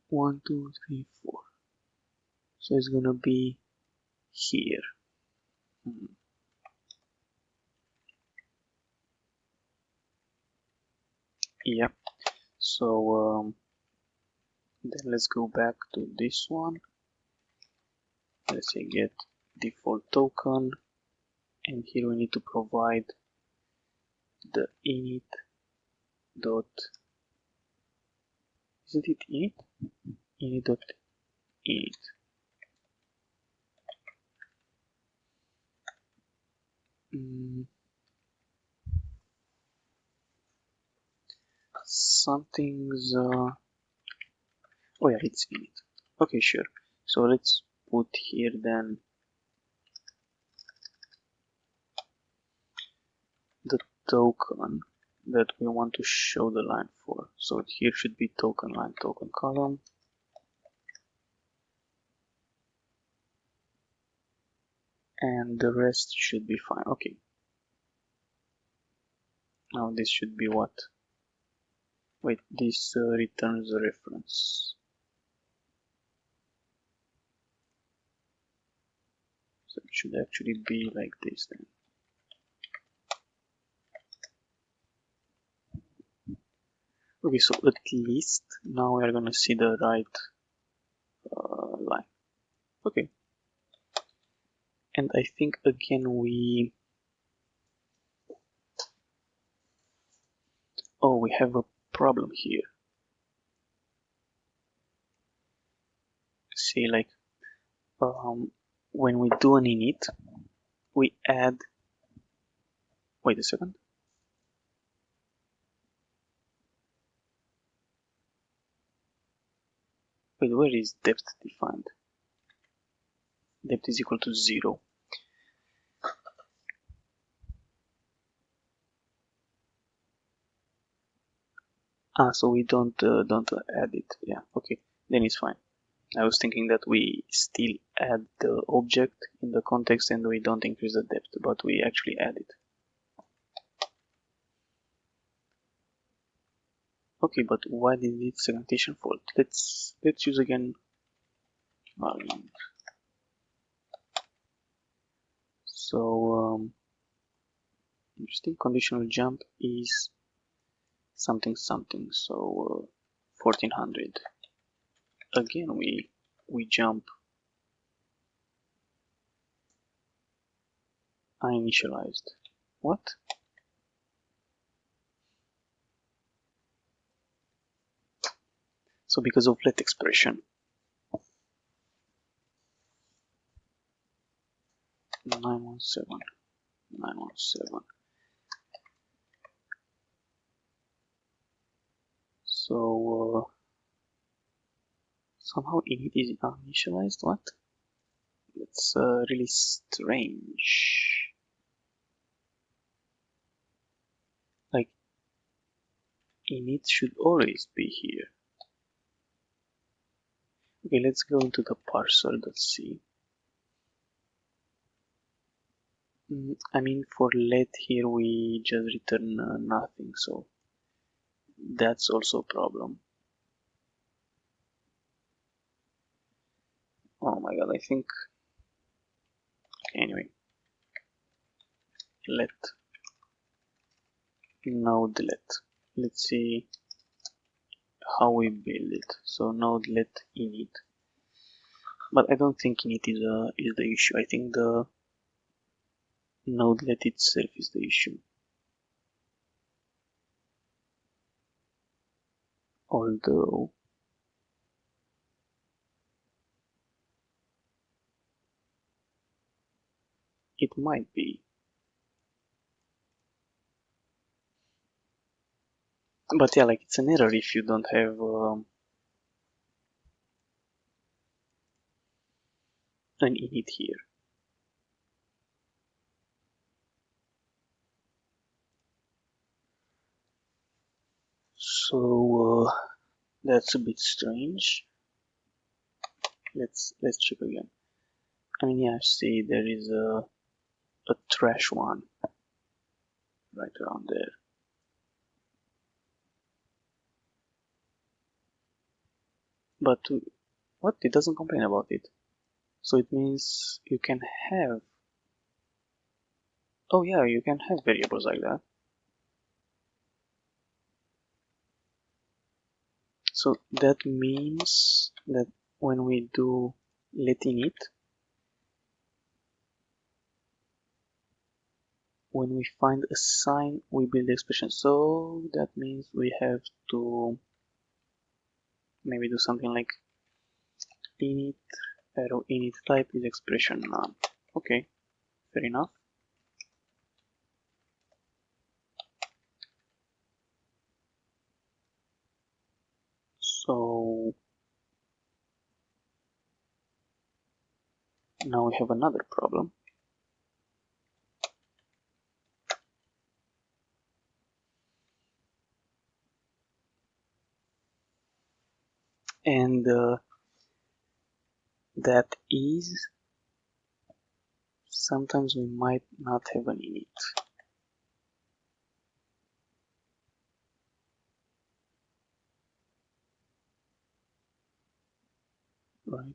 1, 2, 3, 4. So it's gonna be here. Yeah. So then let's go back to this one. Let's say get default token, and here we need to provide the init dot, isn't it init? Init dot init. Something's oh yeah, it's init. Okay, sure. So let's put here then the token that we want to show the line for. So here should be token line, token column. And the rest should be fine. Okay. Now this should be what? Wait, this returns the reference. So it should actually be like this then. Okay, so at least now we are gonna see the right line. Okay. And I think again we have a problem here. See, like when we do an init, we add. Wait a second. Wait, where is depth defined? Depth is equal to 0. So we don't add it. Yeah, okay, then it's fine. I was thinking that we still add the object in the context and we don't increase the depth, but we actually add it. Okay, but why did it segmentation fault? Let's use again. So interesting. Conditional jump is something. So 1400. Again, we jump uninitialized. What? So because of let expression. 917. So somehow init is uninitialized. What? That's really strange. Like init should always be here. Okay, let's go into the parser.c. I mean, for let here we just return nothing, so that's also a problem. Oh my god, I think. Okay, anyway, let node let. Let's see how we build it. So node let init, but I don't think init is the issue. I think the node let itself is the issue. Although it might be. But yeah, like it's an error if you don't have an init here. So that's a bit strange. Let's check again. I mean, yeah, see, there is a trash one right around there. But what? It doesn't complain about it. So it means you can have. Oh yeah, you can have variables like that. So that means that when we do let init, when we find a sign, we build the expression. So that means we have to maybe do something like init arrow init type is expression none. Okay, fair enough. So now we have another problem. And that is sometimes we might not have an init. Right?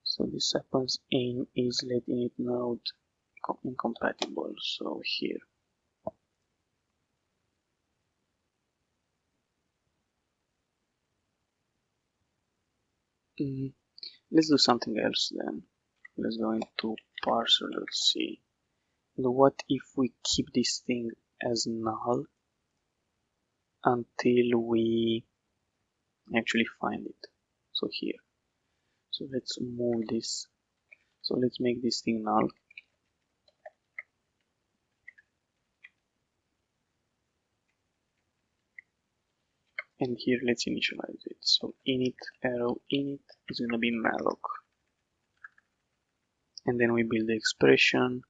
So this happens in is let init node incompatible. So here. Let's do something else then. Let's go into parser.c. What if we keep this thing as null until we actually find it? So here. So let's move this. So let's make this thing null. And here let's initialize it. So init arrow init is gonna be malloc. And then we build the expression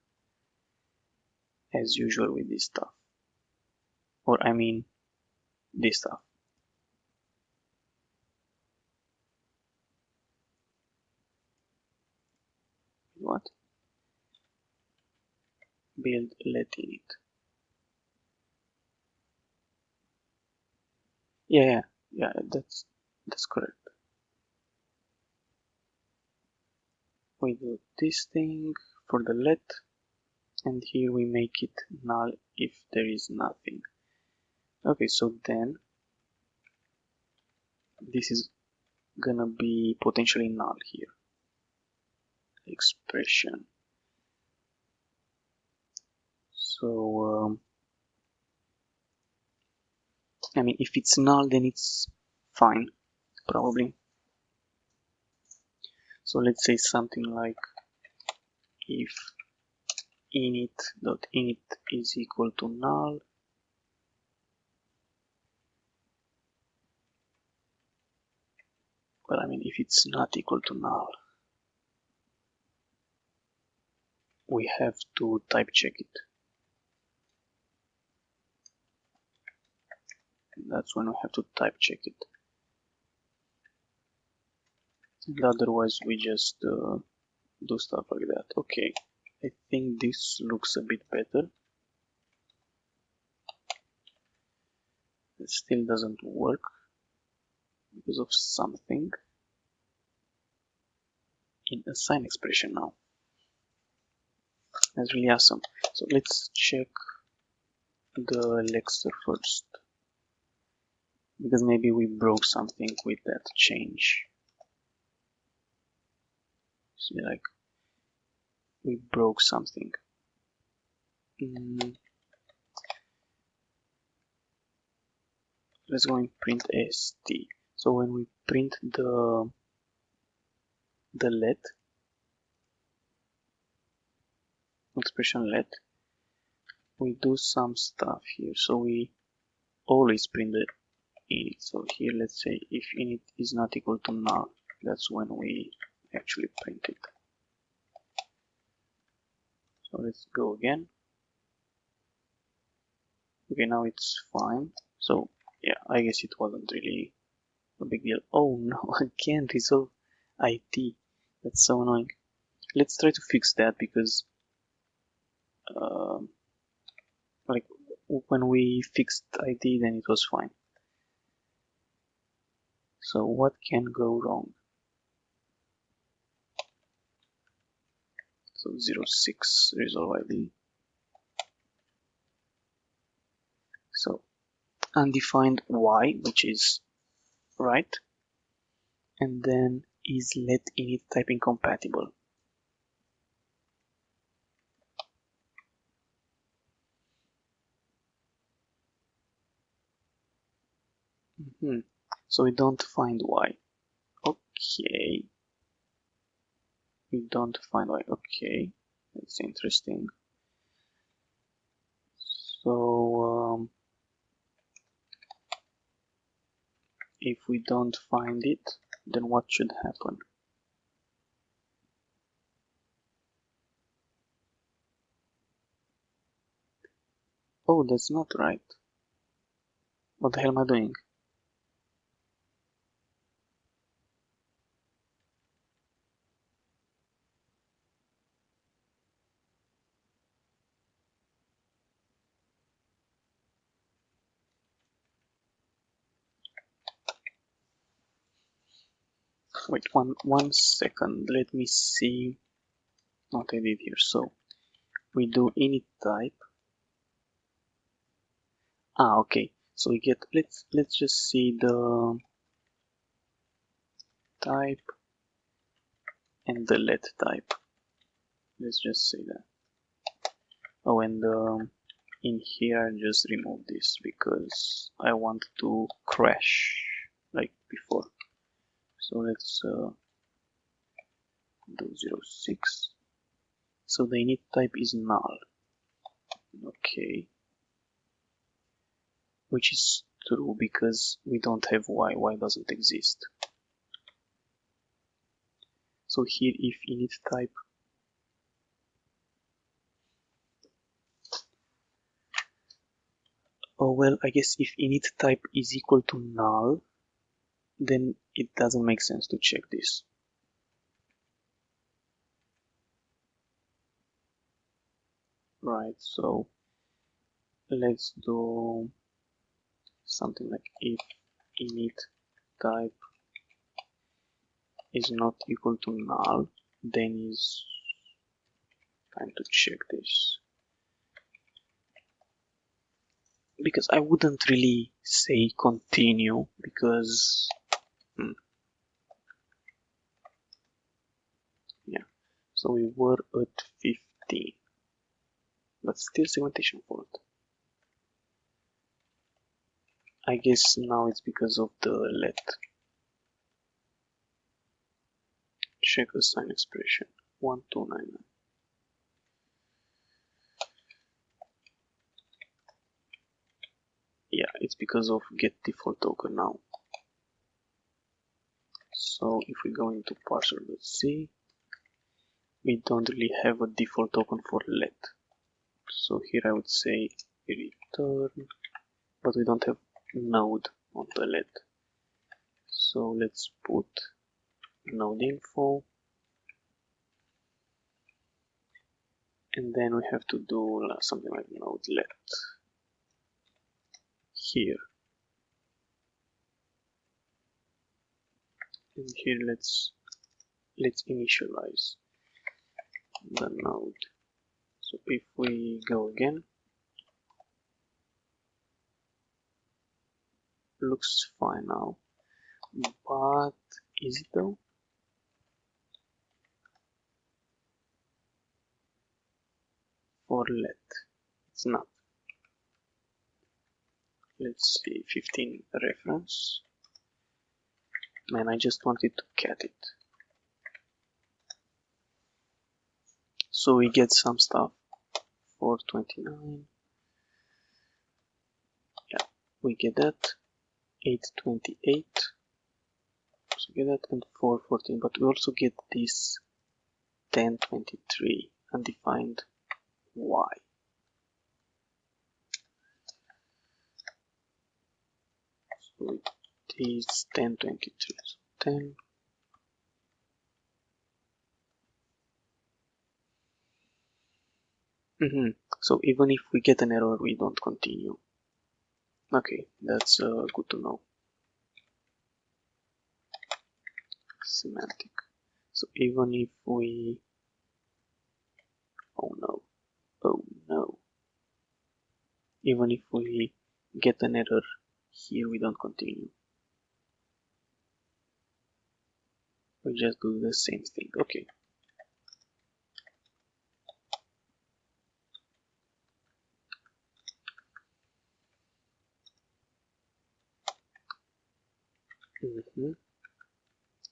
as usual with this stuff. Or I mean this stuff. What? Build let init. Yeah, that's correct. We do this thing for the let, and here we make it null if there is nothing. Okay, so then this is gonna be potentially null here. Expression. So I mean, if it's null, then it's fine, probably. So let's say something like if init is equal to null. Well, I mean, if it's not equal to null, we have to type check it. That's when we have to type check it. And otherwise, we just do stuff like that. Okay, I think this looks a bit better. It still doesn't work because of something in a sign expression now. That's really awesome. So let's check the Lexer first, because maybe we broke something with that change. See, like we broke something. Let's go and print st. So when we print the let expression let, we do some stuff here. So we always print the init. So here, let's say if init is not equal to null, that's when we actually print it. So let's go again. Okay, now it's fine. So yeah, I guess it wasn't really a big deal. Oh no, I can't resolve IT. That's so annoying. Let's try to fix that, because like when we fixed IT, then it was fine. So what can go wrong? So 06 resolve ID. So undefined y, which is right, and then is let init type incompatible. So we don't find y. Okay. We don't find y. Okay. That's interesting. So if we don't find it, then what should happen? Oh, that's not right. What the hell am I doing? Wait, one second. Let me see what I did here. So we do init type. Okay. So we get, let's just see the type and the let type. Let's just say that. Oh, and in here, just remove this because I want to crash like before. So let's do 06. So the init type is null. Okay. Which is true because we don't have y. Y doesn't exist. So here, if init type well, I guess if init type is equal to null, then it doesn't make sense to check this. Right, so let's do something like if init type is not equal to null, then is time to check this. Because I wouldn't really say continue, because yeah, so we were at 15, but still segmentation fault. I guess now it's because of the let. Check assign expression 1299. it's because of get default token now. So if we go into parser.c, we don't really have a default token for let. So here I would say return, but we don't have node on the let. So let's put node info, and then we have to do something like node let here. And here let's initialize the node. So if we go again, looks fine now, but is it though? For let, it's not. Let's see, 15 reference. Man, I just wanted to cat it. So we get some stuff for 29. Yeah, we get that. 828. So get that, and 414. But we also get this 1023 undefined y. So it is 1023. So 10. So even if we get an error, we don't continue. Okay, that's good to know. Semantic. So even if we, oh no, even if we get an error here, we don't continue. We just do the same thing. Okay.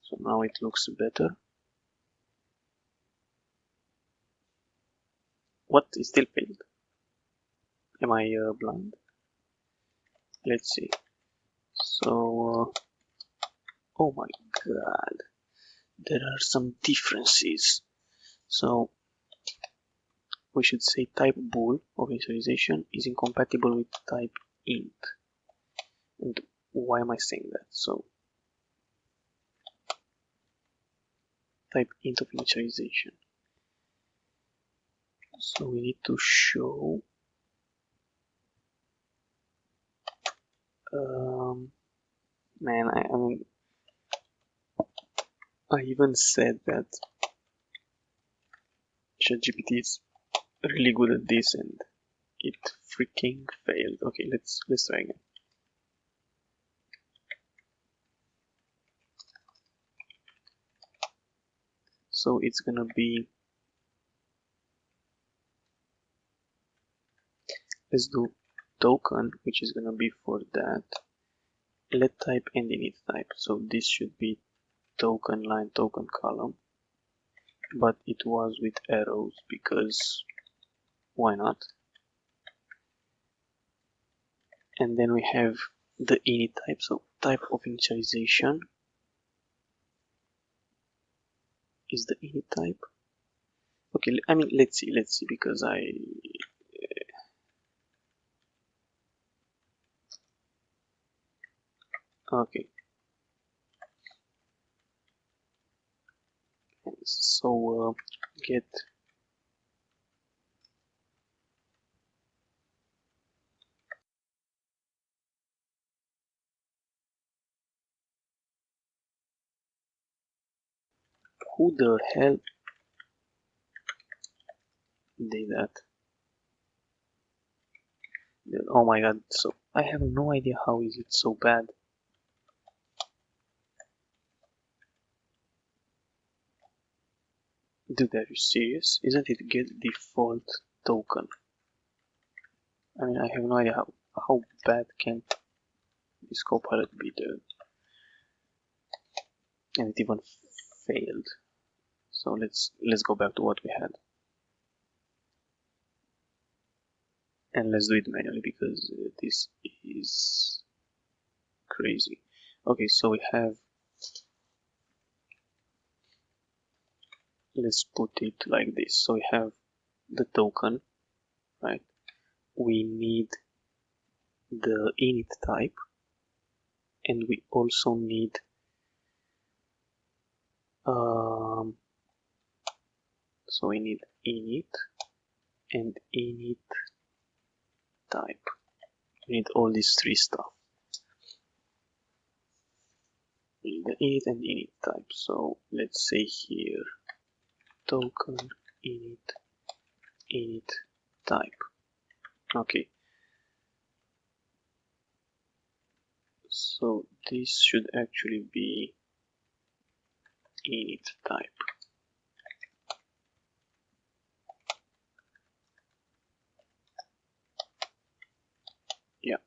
So now it looks better. What? It still failed? Am I blind? Let's see. So, oh my god, there are some differences. So we should say type bool of initialization is incompatible with type int. And why am I saying that? So type int of initialization. So we need to show man, I mean, I even said that ChatGPT is really good at this, and it freaking failed. Okay, let's try again. So it's gonna be, let's do token, which is gonna be for that let type and init type. So this should be token line, token column, but it was with arrows because why not? And then we have the init type. So type of initialization is the init type. Okay, I mean, let's see, because okay. So get who the hell did that? Oh my god, so I have no idea how is it so bad. Dude, are you serious? Isn't it get default token? I mean, I have no idea how bad can this copilot be, dude. And it even failed. So let's go back to what we had. And let's do it manually because this is crazy. Okay, so we have, let's put it like this. So we have the token, right? We need the init type, and we also need so we need init and init type. We need all these three stuff. We need the init and init type. So let's say here token init type. Okay, so this should actually be init type. Yeah,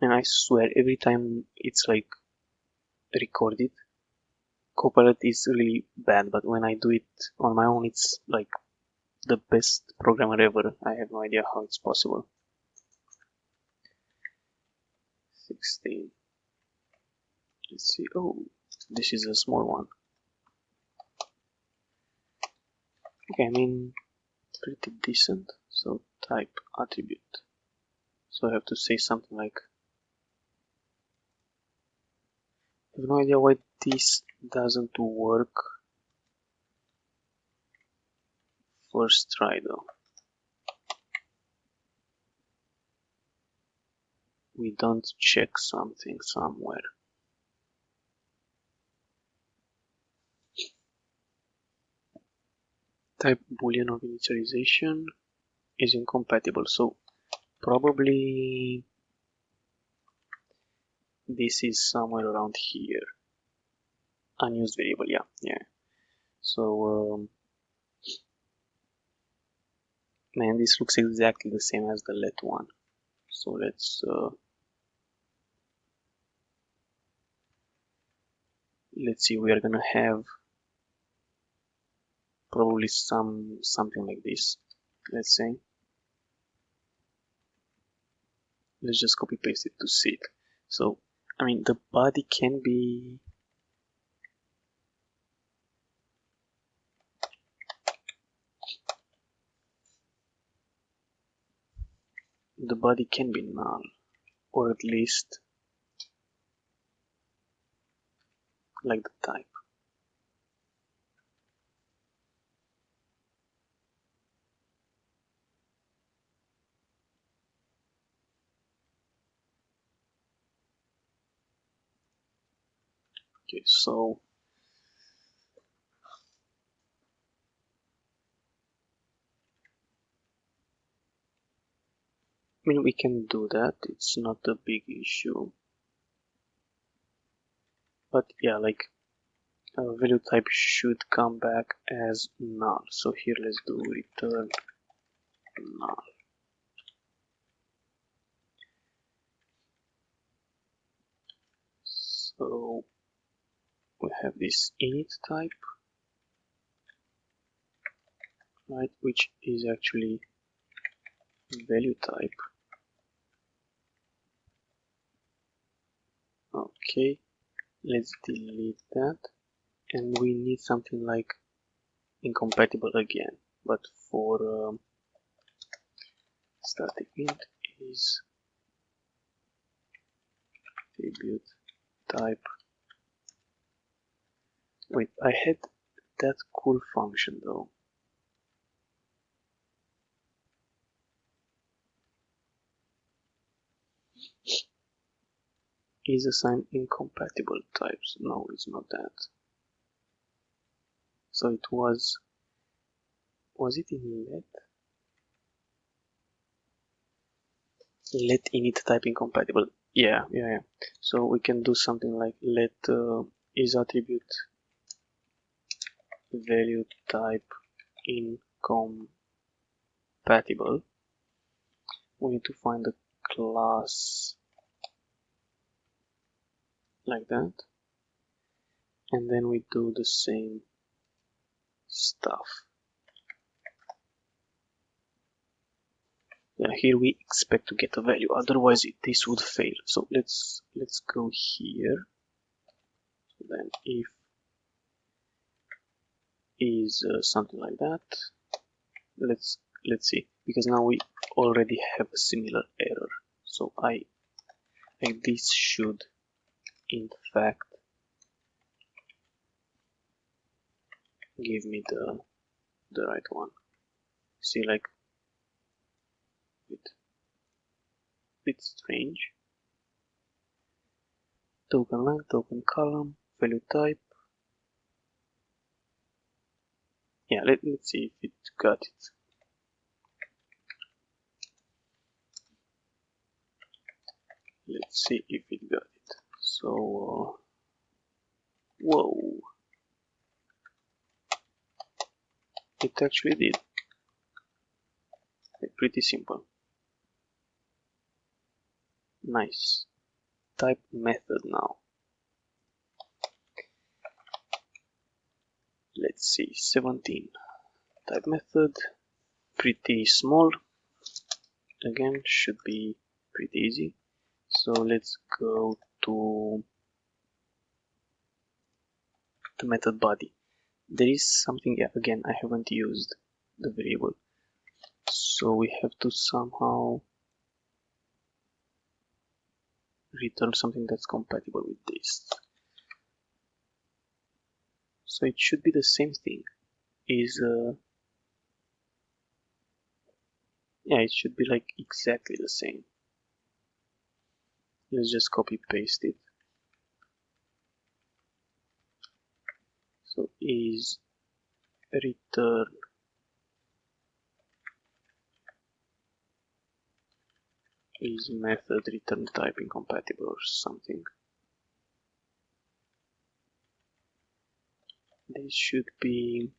and I swear every time it's like recorded, Copilot is really bad, but when I do it on my own, it's like the best programmer ever. I have no idea how it's possible. 16. Let's see. Oh, this is a small one. Okay, I mean, pretty decent. So type attribute. So I have to say something like, I have no idea why this doesn't work first try though. We don't check something somewhere. Type boolean of initialization is incompatible, so probably this is somewhere around here. Unused variable, yeah. So man, this looks exactly the same as the let one. So let's see. We are gonna have probably something like this. Let's say. Let's just copy paste it to see it. So I mean, the body can be null, or at least like the type. Okay, so I mean, we can do that. It's not a big issue. But yeah, like value type should come back as null. So here let's do return null. So we have this init type, right, which is actually value type. Okay, let's delete that, and we need something like incompatible again, but for static int is attribute type. Wait, I had that cool function though. Is assigned incompatible types. No, it's not that. So it was it in let init type incompatible? Yeah. So we can do something like let is attribute value type incompatible. We need to find the class like that, and then we do the same stuff. Here we expect to get a value, otherwise this would fail. So let's go here. Then if is something like that. Let's see, because now we already have a similar error. So this should in fact give me the right one. See, like bit strange. Token length, token column, value type. Yeah, let's see if it got it. Let's see if it got it. So, whoa, it actually did. Pretty simple. Nice. Type method now. Let's see, 17. Type method, pretty small. Again, should be pretty easy. So let's go to the method body. There is something, again, I haven't used the variable. So we have to somehow return something that's compatible with this. So it should be the same thing. Yeah, it should be like exactly the same. Let's just copy paste it. So is return is method return type incompatible or something. This should be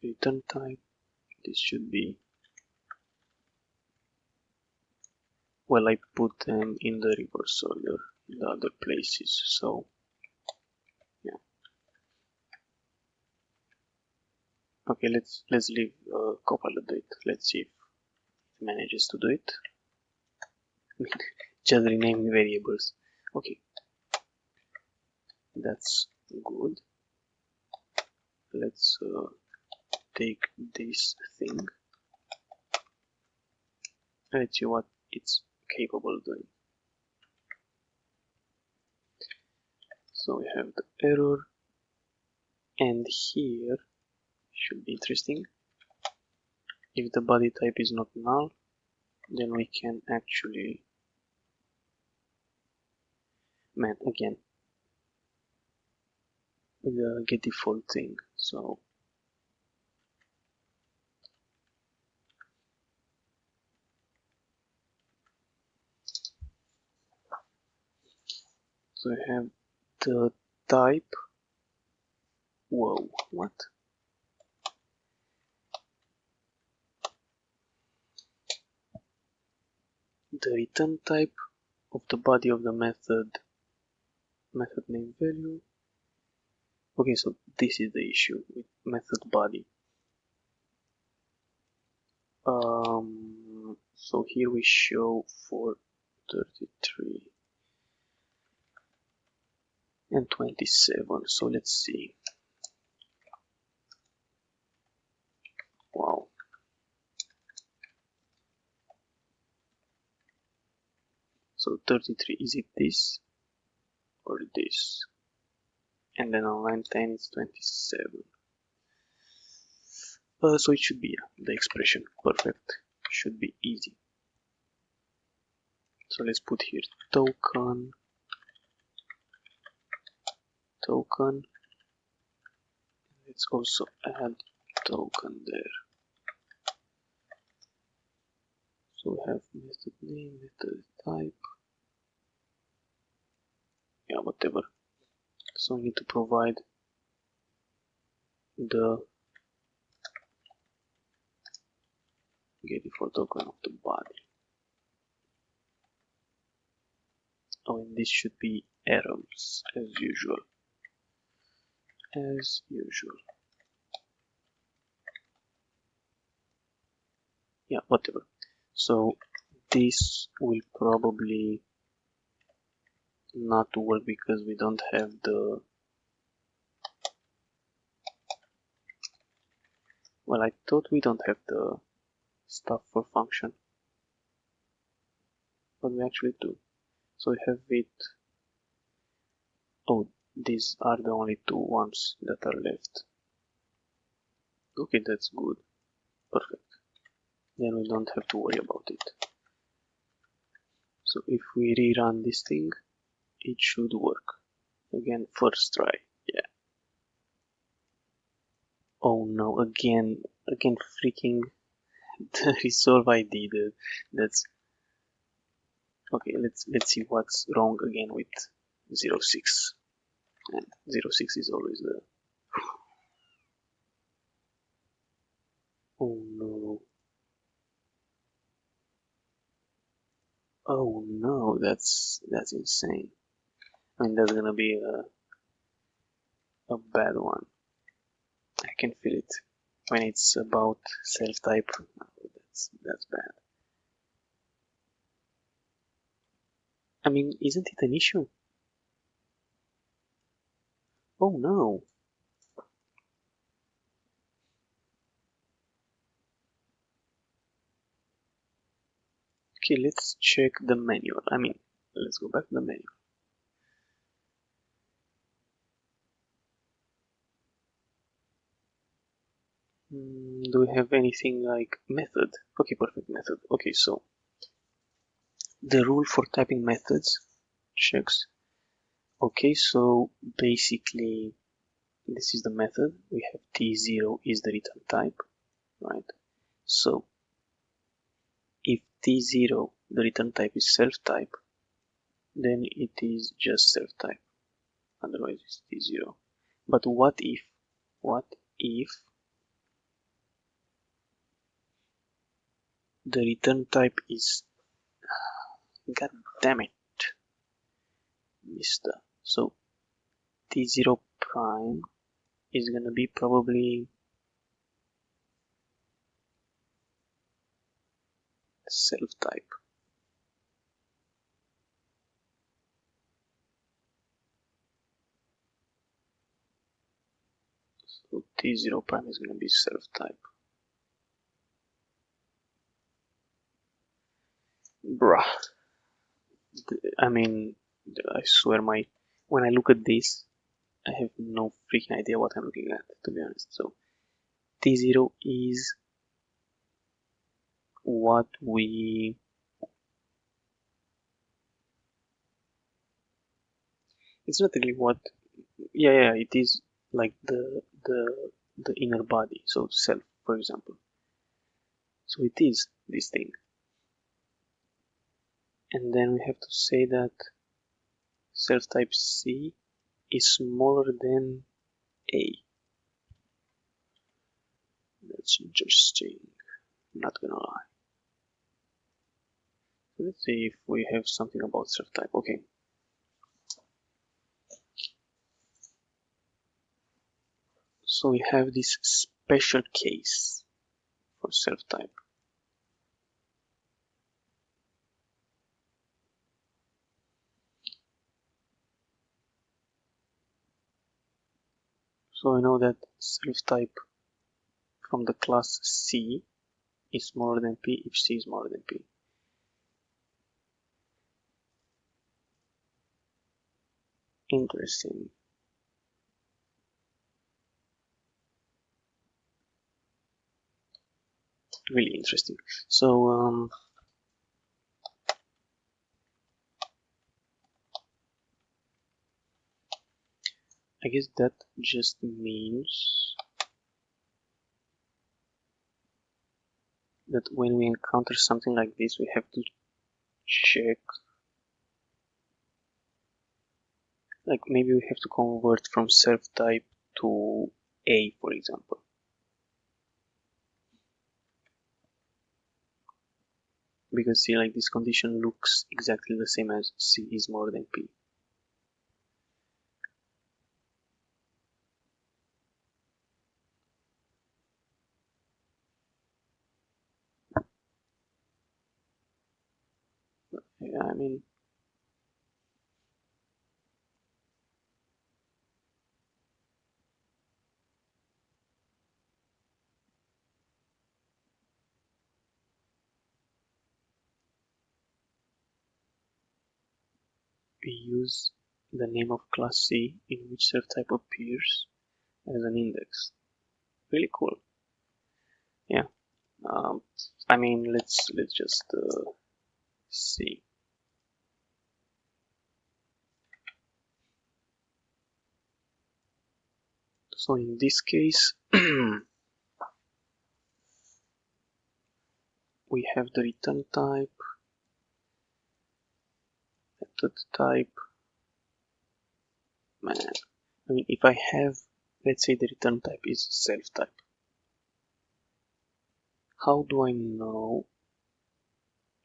return type. This should be, well, I put them in the reverse order in the other places, so yeah. Okay, let's leave Copilot do it. Let's see if it manages to do it. Just renaming variables. Okay, that's good. Let's take this thing. Let's see what it's capable of doing. So we have the error, and here should be interesting. If the body type is not null, then we can actually, man, again, with the get default thing. So we have the type. Whoa, what? The return type of the body of the method name value. Okay, so this is the issue with method body. So here we show for 33 and 27. So let's see. Wow. So 33, is it this or this? And then on line 10 it's 27. So it should be the expression. Perfect. Should be easy. So let's put here token. Let's also add token there. So we have method name, method type. Yeah, whatever. So we need to provide the get default token of the body. Oh, and this should be errors as usual. yeah, whatever. So this will probably not work because we don't have the, well, I thought we don't have the stuff for function, but we actually do. So we have it, oh, these are the only two ones that are left. Okay, that's good, perfect. Then we don't have to worry about it. So if we rerun this thing, it should work. Again, first try, yeah. Oh no, again freaking the resolve ID. That's okay. Let's see what's wrong again with 06. And 06 is always the, oh no, oh no, that's insane. I mean, that's gonna be a bad one. I can feel it when it's about self-type. That's bad. I mean, isn't it an issue? Oh no. Okay, let's check the manual. I mean, let's go back to the manual. Do we have anything like method? Okay, perfect, method. Okay, so the rule for typing methods checks. Okay, so basically this is the method. We have t0 is the return type, right? So if t0, the return type is self-type, then it is just self-type. Otherwise it's t0. But what if the return type is, god damn it, mister. So t0 prime is gonna be probably self-type. So t0 prime is gonna be self-type. Bruh. I mean, I swear when I look at this, I have no freaking idea what I'm looking at, to be honest. So t0 is what we, it's not really what, yeah, it is like the inner body, so self, for example. So it is this thing. And then we have to say that self-type C is smaller than A. That's interesting, not gonna lie. Let's see if we have something about self-type. Okay. So we have this special case for self-type. So I know that self-type from the class C is smaller than P if C is smaller than P. Interesting. Really interesting. So I guess that just means that when we encounter something like this, we have to check, like maybe we have to convert from self-type to A, for example. Because see, like this condition looks exactly the same as C is more than P. I mean, we use the name of class C in which self type appears as an index. Really cool. Yeah. I mean, let's just see. So in this case, we have the return type, method type. Man, I mean, if I have, let's say the return type is self type, how do I know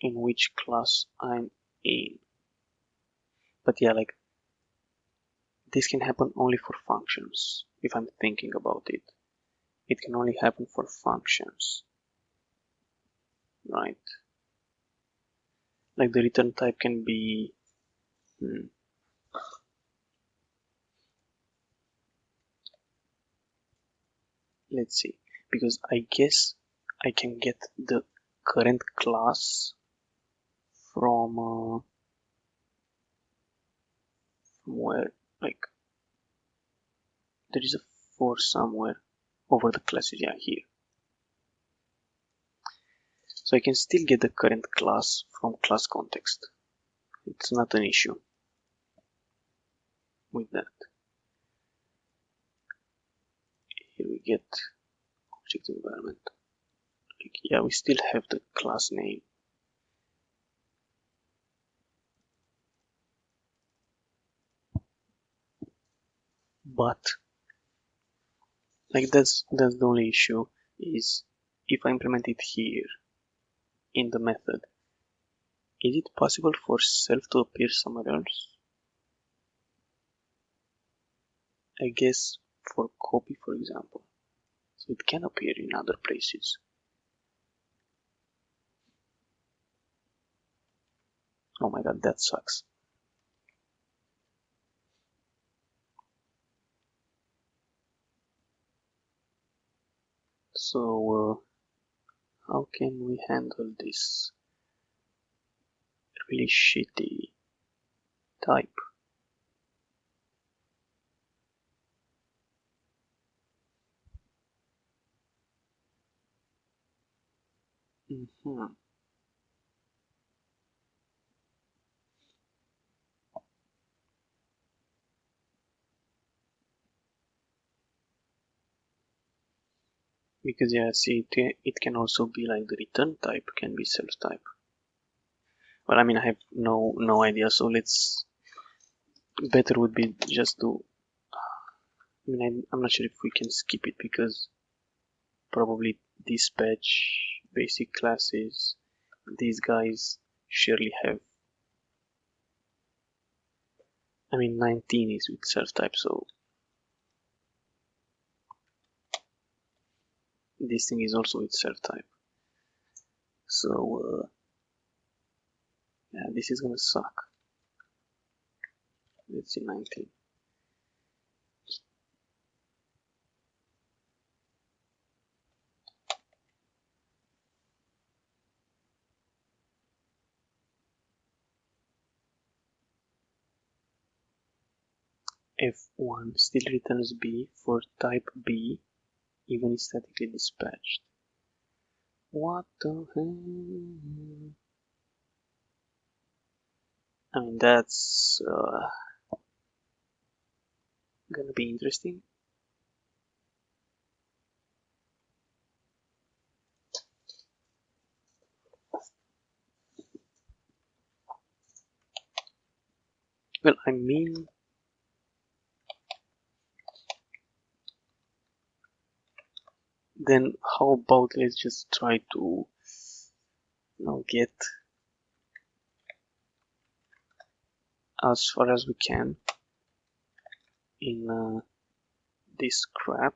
in which class I'm in? But yeah, like, this can happen only for functions, if I'm thinking about it. It can only happen for functions, right? Like the return type can be, let's see, because I guess I can get the current class from where, like, there is a for somewhere over the classes, yeah, here. So I can still get the current class from class context. It's not an issue with that. Here we get object environment. Like, yeah, we still have the class name. But like that's the only issue is if I implement it here in the method, is it possible for self to appear somewhere else? I guess for copy, for example. So it can appear in other places. Oh my god, that sucks. So how can we handle this really shitty type? Because yeah, see, it can also be like the return type can be self type. Well, I mean, I have no idea, so let's, better would be just to, I mean, I'm not sure if we can skip it because probably dispatch basic classes, these guys surely have, I mean, 19 is with self type, so this thing is also with self type. So yeah, this is gonna suck. Let's see, 19. F1 still returns B for type B, even statically dispatched. What the hell? I mean, that's gonna be interesting. Well, I mean, then how about let's just try to get as far as we can in this crap,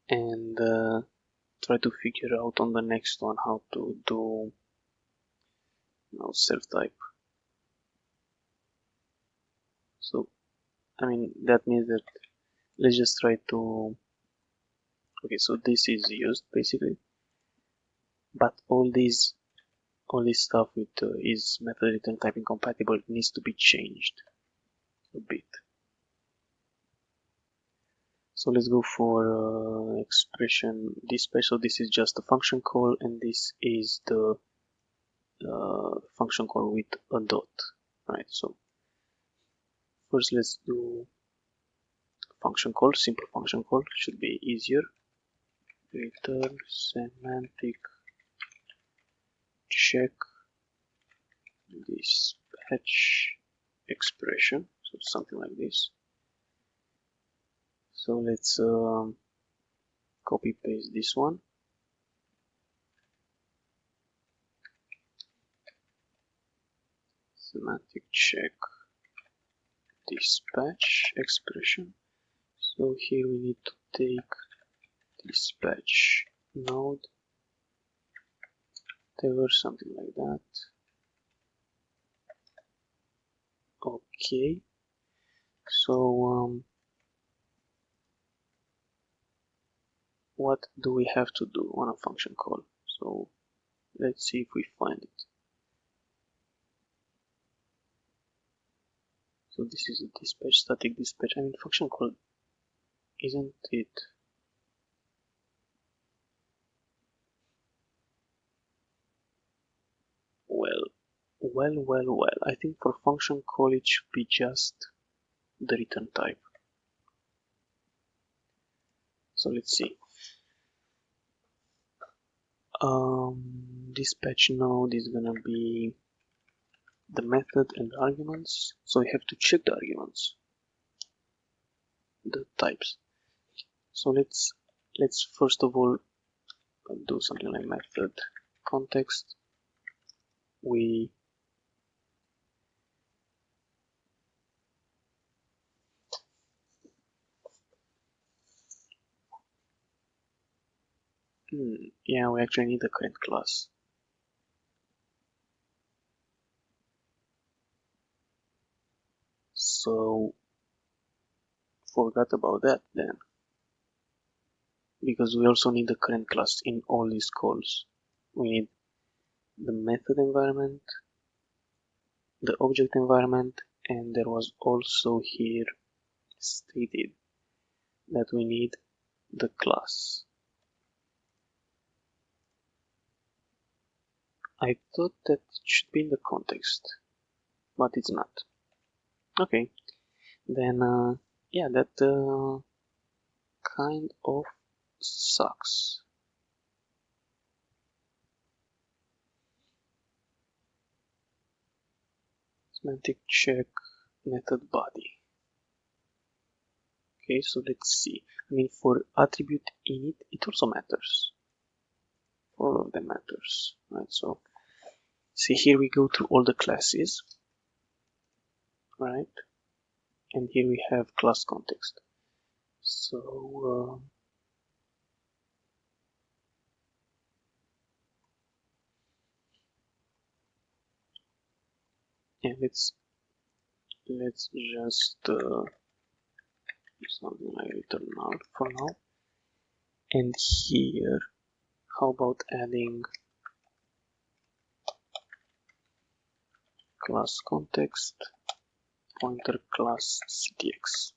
and try to figure out on the next one how to do self-type. So I mean that means that let's just try to, okay, so this is used basically, but all this stuff with is method return type incompatible needs to be changed a bit. So let's go for expression dispatch. So this is just a function call, and this is the function call with a dot, right? So first let's do function call, simple function call, should be easier. Return semantic check dispatch expression, so something like this. So let's copy paste this one. Semantic check dispatch expression. So here we need to take dispatch node, whatever, something like that. Okay, so what do we have to do on a function call? So let's see if we find it. So this is a dispatch, static dispatch. I mean, function call, isn't it? Well. I think for function call it should be just the return type. So let's see. Dispatch node is gonna be the method and the arguments. So we have to check the arguments, the types. So let's first of all do something like method context. We yeah, we actually need the current class. So forgot about that then, because we also need the current class in all these calls. We need the method environment, the object environment, and there was also here stated that we need the class. I thought that it should be in the context, but it's not. Okay, then yeah, that kind of sucks. Semantic check method body. Okay, so let's see. I mean, for attribute init, it also matters. All of them matters, right? So see, here we go through all the classes, right? And here we have class context. So yeah, let's just do something like return null for now. And here, how about adding class context pointer class ctx,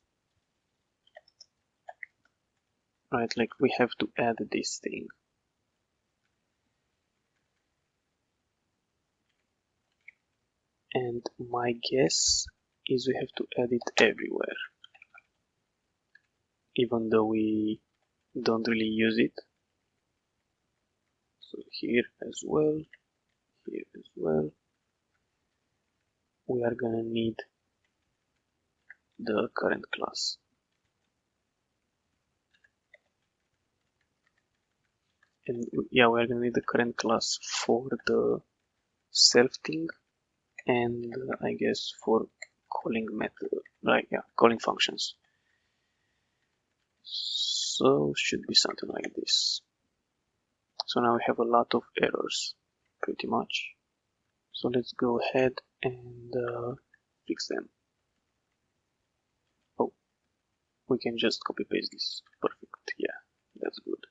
right? Like we have to add this thing. And my guess is we have to add it everywhere, even though we don't really use it. So here as well, here as well, we are gonna need the current class. And yeah, we're gonna need the current class for the self thing, and I guess for calling method, like yeah, calling functions. So should be something like this. So now we have a lot of errors, pretty much. So let's go ahead and fix them. Oh, we can just copy paste this. Perfect. Yeah, that's good.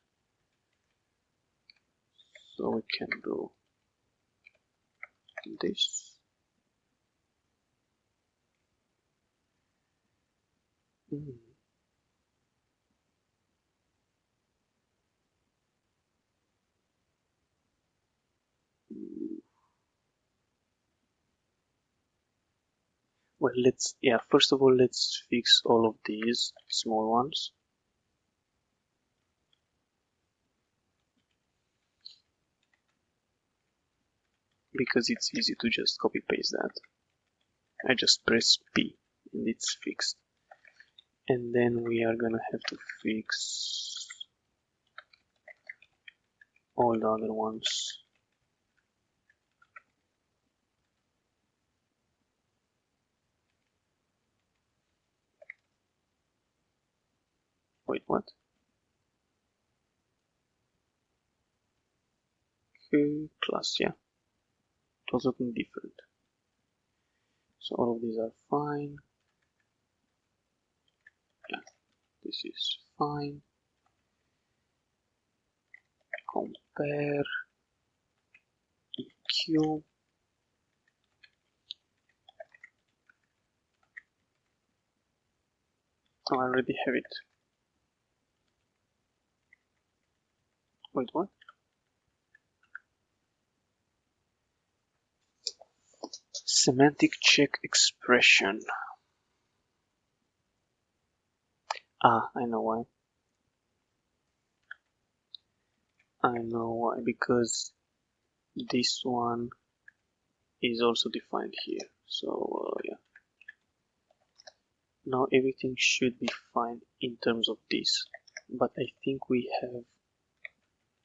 So we can do this. Well, first of all, let's fix all of these small ones. Because it's easy to just copy paste that. I just press P and it's fixed. And then we are gonna have to fix all the other ones. Wait, what? Okay, class, yeah. It was looking different. So all of these are fine. Yeah, this is fine. Compare EQ. I already have it. Wait, what? Semantic check expression. Ah, I know why. I know why, because this one is also defined here. So yeah. Now everything should be fine in terms of this. But I think we have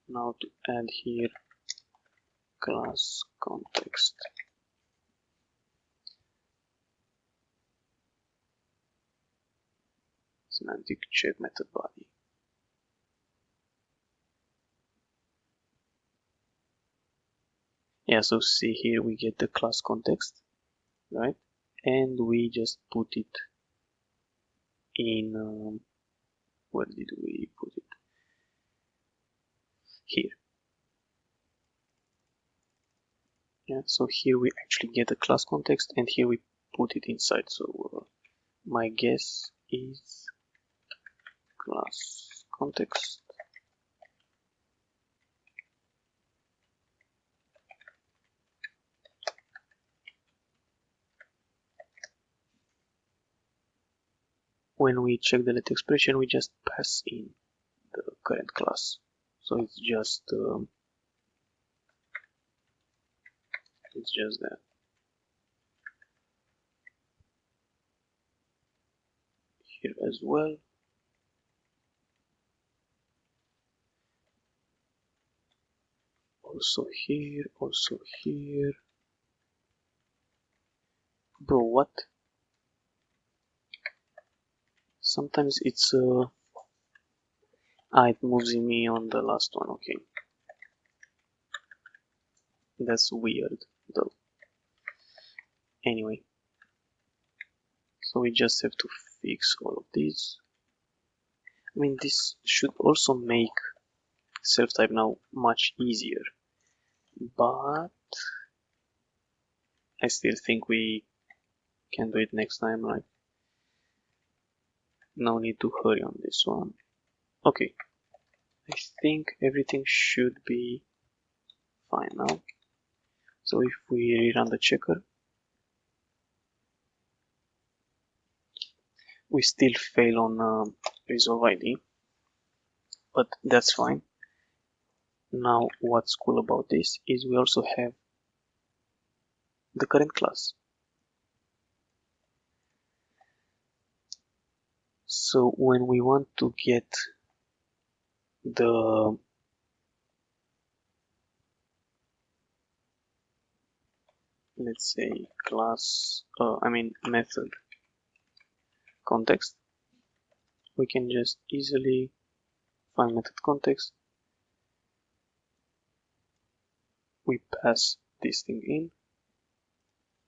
now to add here class context. Semantic check method body. Yeah, so see here we get the class context, right? And we just put it in, where did we put it? Here. Yeah, so here we actually get the class context and here we put it inside. So my guess is class context. When we check the let expression, we just pass in the current class. So it's just that. Here as well. Also here, also here. Bro, what? Sometimes it's it moves me on the last one. Okay, that's weird though. Anyway, so we just have to fix all of these. I mean, this should also make self-type now much easier, but I still think we can do it next time. Like, no need to hurry on this one. Okay, I think everything should be fine now. So if we rerun the checker, we still fail on resolve ID, but that's fine. Now what's cool about this is we also have the current class. So when we want to get the let's say class, method context, we can just easily find method context, we pass this thing in.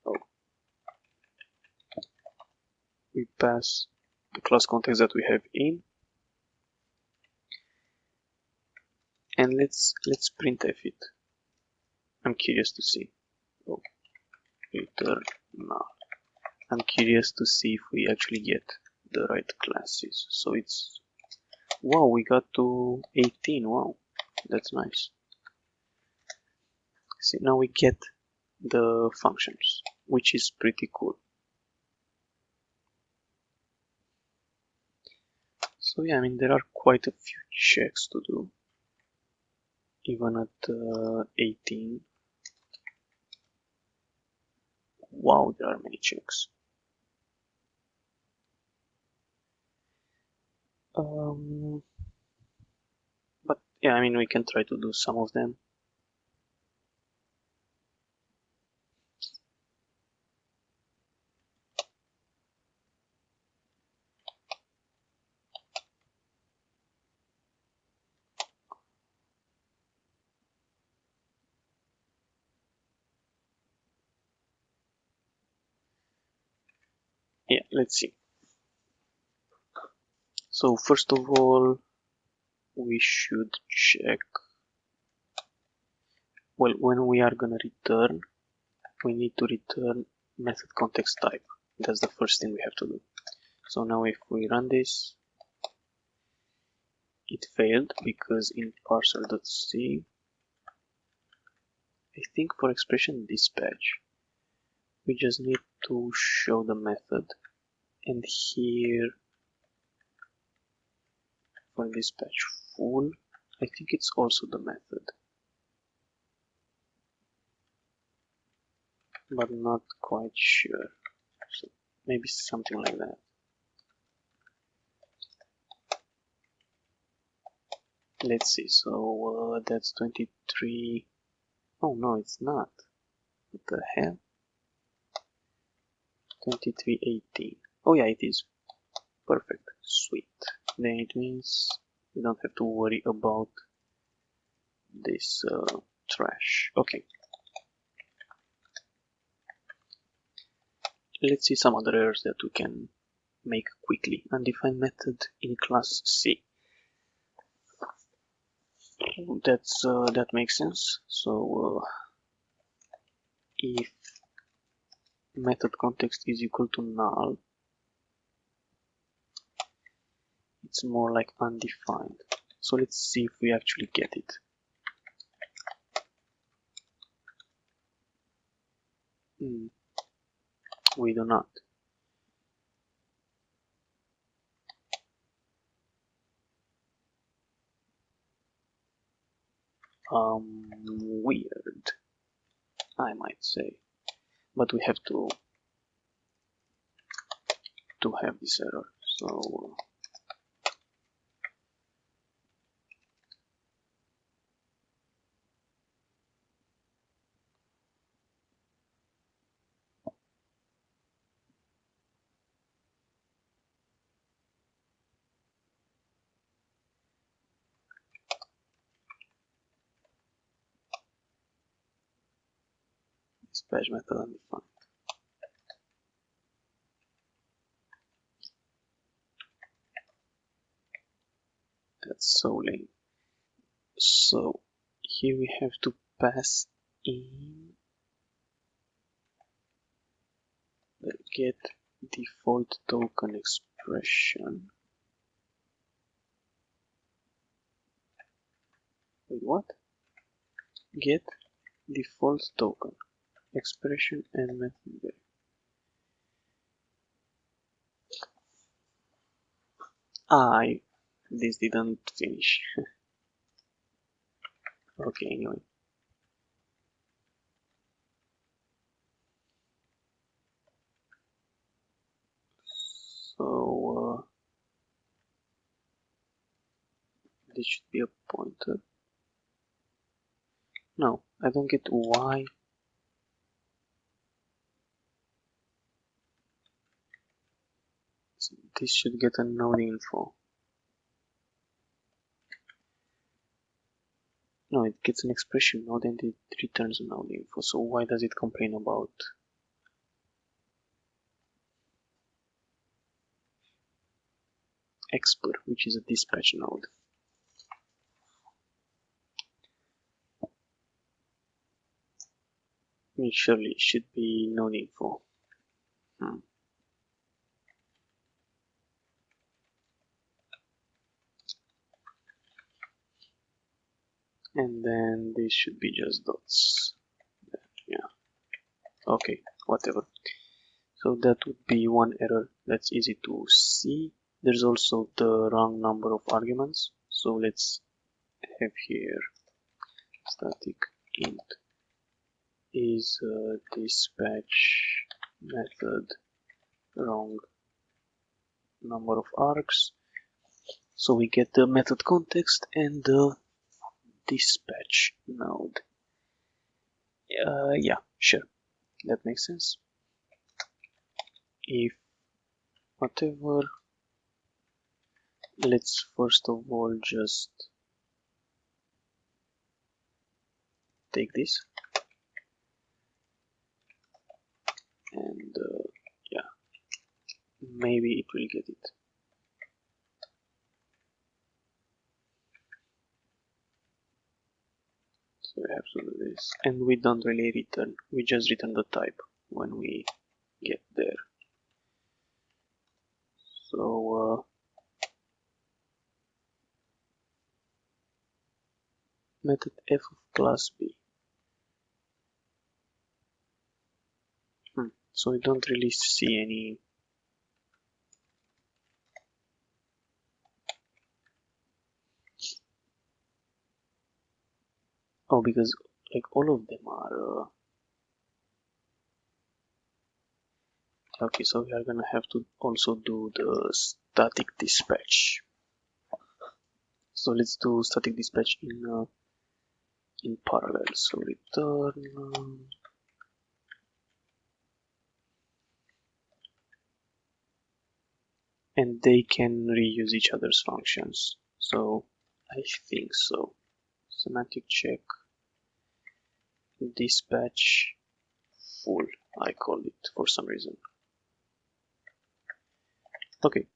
Oh. We pass the class context that we have in, and let's printf it. I'm curious to see. Oh, return now. I'm curious to see if we actually get the right classes. So it's, wow, we got to 18. Wow, that's nice. See, now we get the functions, which is pretty cool. So yeah, I mean, there are quite a few checks to do, even at 18. Wow, there are many checks. But yeah, I mean, we can try to do some of them. Yeah, let's see. So first of all, we should check, well, when we are gonna return, we need to return method context type. That's the first thing we have to do. So now if we run this, it failed because in parser.c, I think for expression dispatch, we just need to show the method, and here for dispatch full, I think it's also the method, but not quite sure. So maybe something like that. Let's see. So that's 23. Oh no, it's not. What the hell? 2318. Oh yeah, it is. Perfect. Sweet. Then it means we don't have to worry about this trash. Okay. Let's see some other errors that we can make quickly. Undefined method in class C. That makes sense. So if method context is equal to null, it's more like undefined. So let's see if we actually get it. We do not. Weird, I might say, but we have to have this error. So dispatch method undefined. That's so lame. So here we have to pass in the get default token expression. Wait, what? Get default token expression and method. This didn't finish. Okay, anyway. So this should be a pointer. No, I don't get why. So this should get a node info. No, it gets an expression node and it returns a node info. So why does it complain about expr, which is a dispatch node? I mean, surely it should be node info. And then this should be just dots. Yeah. Okay, whatever. So that would be one error that's easy to see. There's also the wrong number of arguments. So let's have here static int is dispatch method wrong number of args. So we get the method context and the dispatch node. Yeah, sure, that makes sense. If whatever, let's first of all just take this and yeah, maybe it will get it. So we have to do this, and we don't really return, we just return the type when we get there. So method f of class b. So we don't really see any because like all of them are okay, so we are gonna have to also do the static dispatch. So let's do static dispatch in parallel. So return and they can reuse each other's functions. So I think so. Semantic check dispatch full, I call it for some reason. Okay.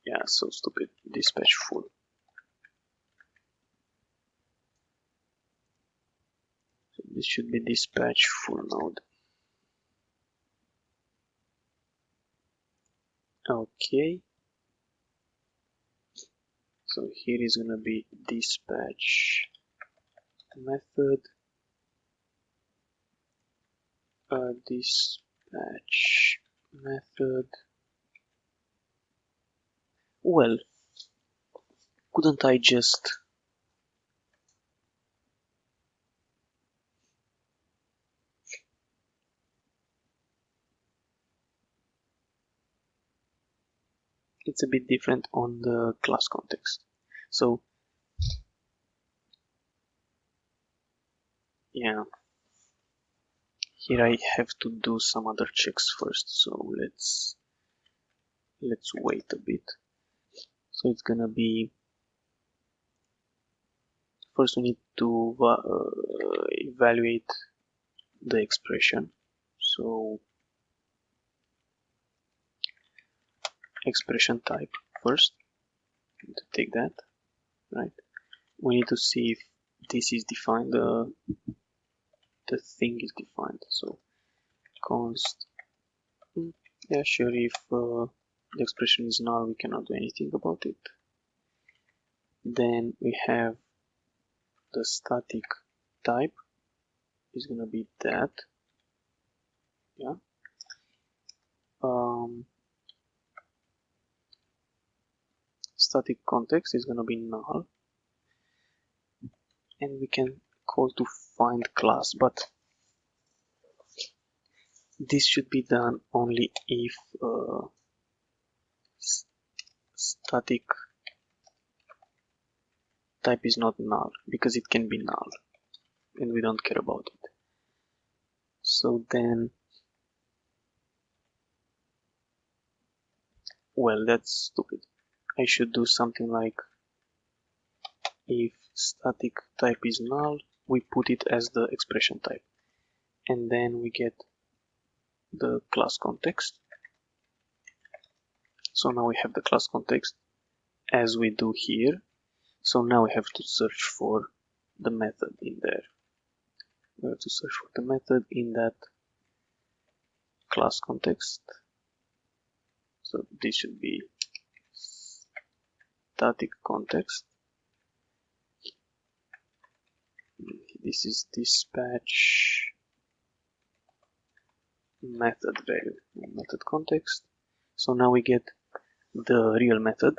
Yeah, so stupid. Dispatch full. So this should be dispatch full node. Okay. So here is gonna be dispatch method dispatch method. Well, couldn't I just it's a bit different on the class context. So yeah, here I have to do some other checks first. So let's wait a bit. So it's gonna be first we need to evaluate the expression. So expression type first, to take that, right? We need to see if this is defined, the thing is defined. So const, yeah, sure, if the expression is null, we cannot do anything about it. Then we have the static type is gonna be that, yeah. Static context is gonna be null, and we can call to find class, but this should be done only if static type is not null, because it can be null and we don't care about it. So then, well, that's stupid. I should do something like if static type is null, we put it as the expression type, and then we get the class context. So now we have the class context as we do here. So now we have to search for the method in there. We have to search for the method in that class context. So this should be static context. This is dispatch method value, method context. So now we get the real method,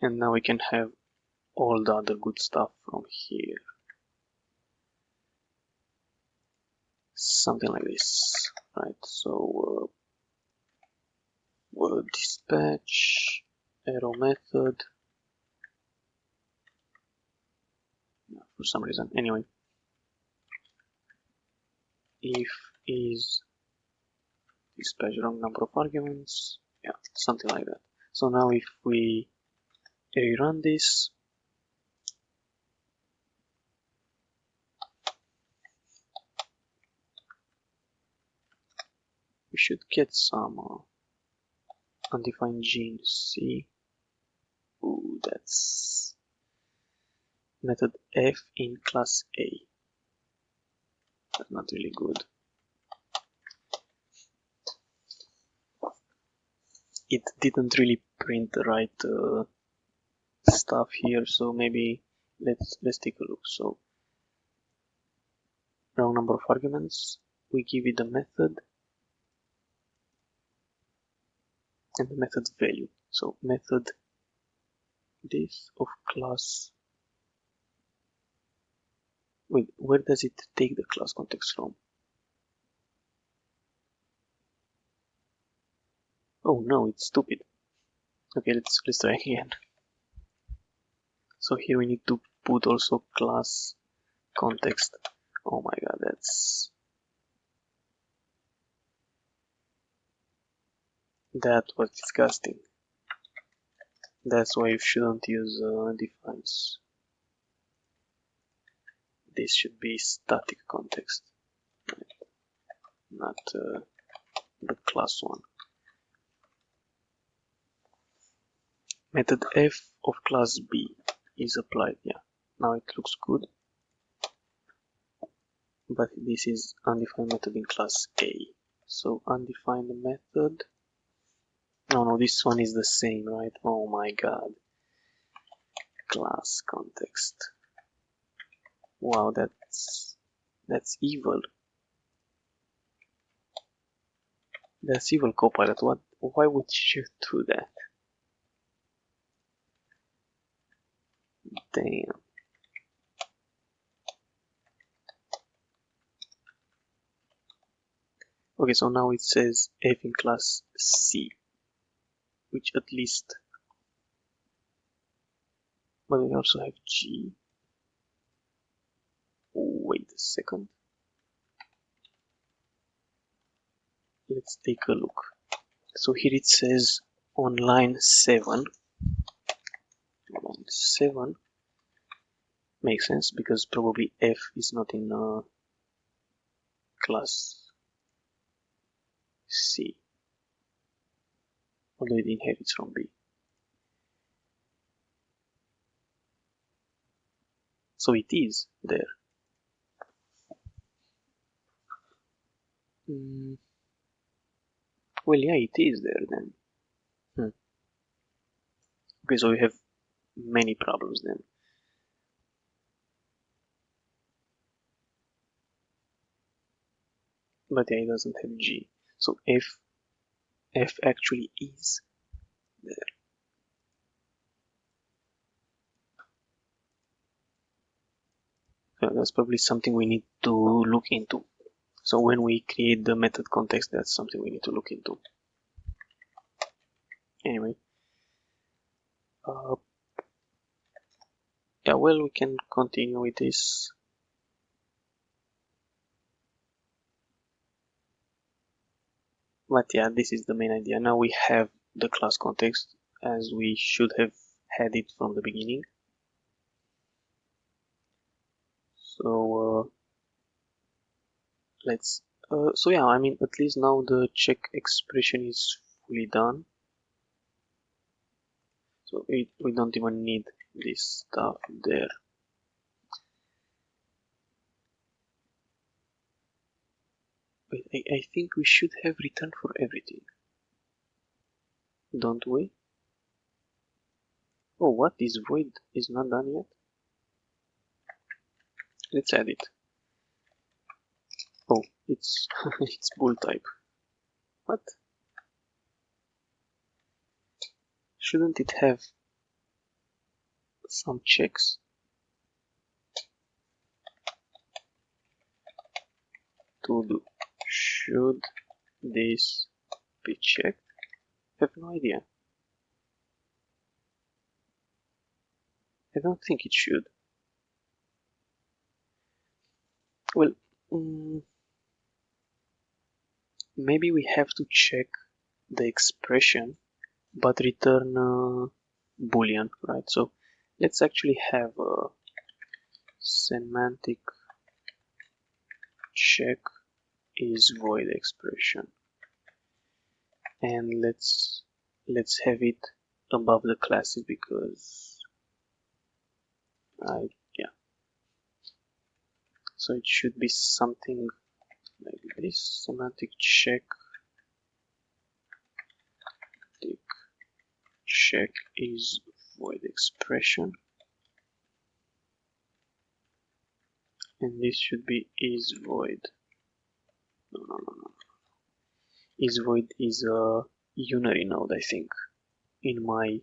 and now we can have all the other good stuff from here. Something like this, right? So dispatch arrow method, for some reason. Anyway, if is dispatch wrong number of arguments, yeah, something like that. So now if we rerun this, we should get some undefined gene. See, ooh, that's method f in class A. That's not really good. It didn't really print the right stuff here, so maybe let's take a look. So wrong number of arguments, we give it the method and the method value. So method this of class. Wait, where does it take the class context from? Oh no, it's stupid. Okay, let's try again. So here we need to put also class context. Oh my god, that was disgusting. That's why you shouldn't use defines. This should be static context, not the class one. Method f of class B is applied. Yeah, now it looks good. But this is undefined method in class A. So undefined method. No, this one is the same, right? Oh my god. Class context. Wow, that's evil. That's evil, Copilot. Why would you do that? Damn. Okay, so now it says F in class C, which at least, but we also have G. Wait a second. Let's take a look. So here it says on line 7. Line 7 makes sense because probably F is not in class C, although it inherits from B. So it is there. Well, yeah, it is there then. Okay, so we have many problems then. But yeah, it doesn't have G. So F actually is there. So that's probably something we need to look into. So when we create the method context, that's something we need to look into. Anyway. Yeah, well, we can continue with this. But yeah, this is the main idea. Now we have the class context. as we should have had it from the beginning. So so yeah, I mean, at least now the check expression is fully done. So we don't even need this stuff there. Wait, I think we should have returned for everything, don't we? Oh, what? This void is not done yet? Let's add it. Oh, it's it's bool type. What? Shouldn't it have some checks? To do. Should this be checked? I have no idea. I don't think it should. Well, maybe we have to check the expression but return boolean, right? So let's actually have a semantic check is void expression, and let's have it above the classes because yeah, so it should be something like this. Semantic check is void expression, and this should be is void. No. Is void is a unary node, I think, in my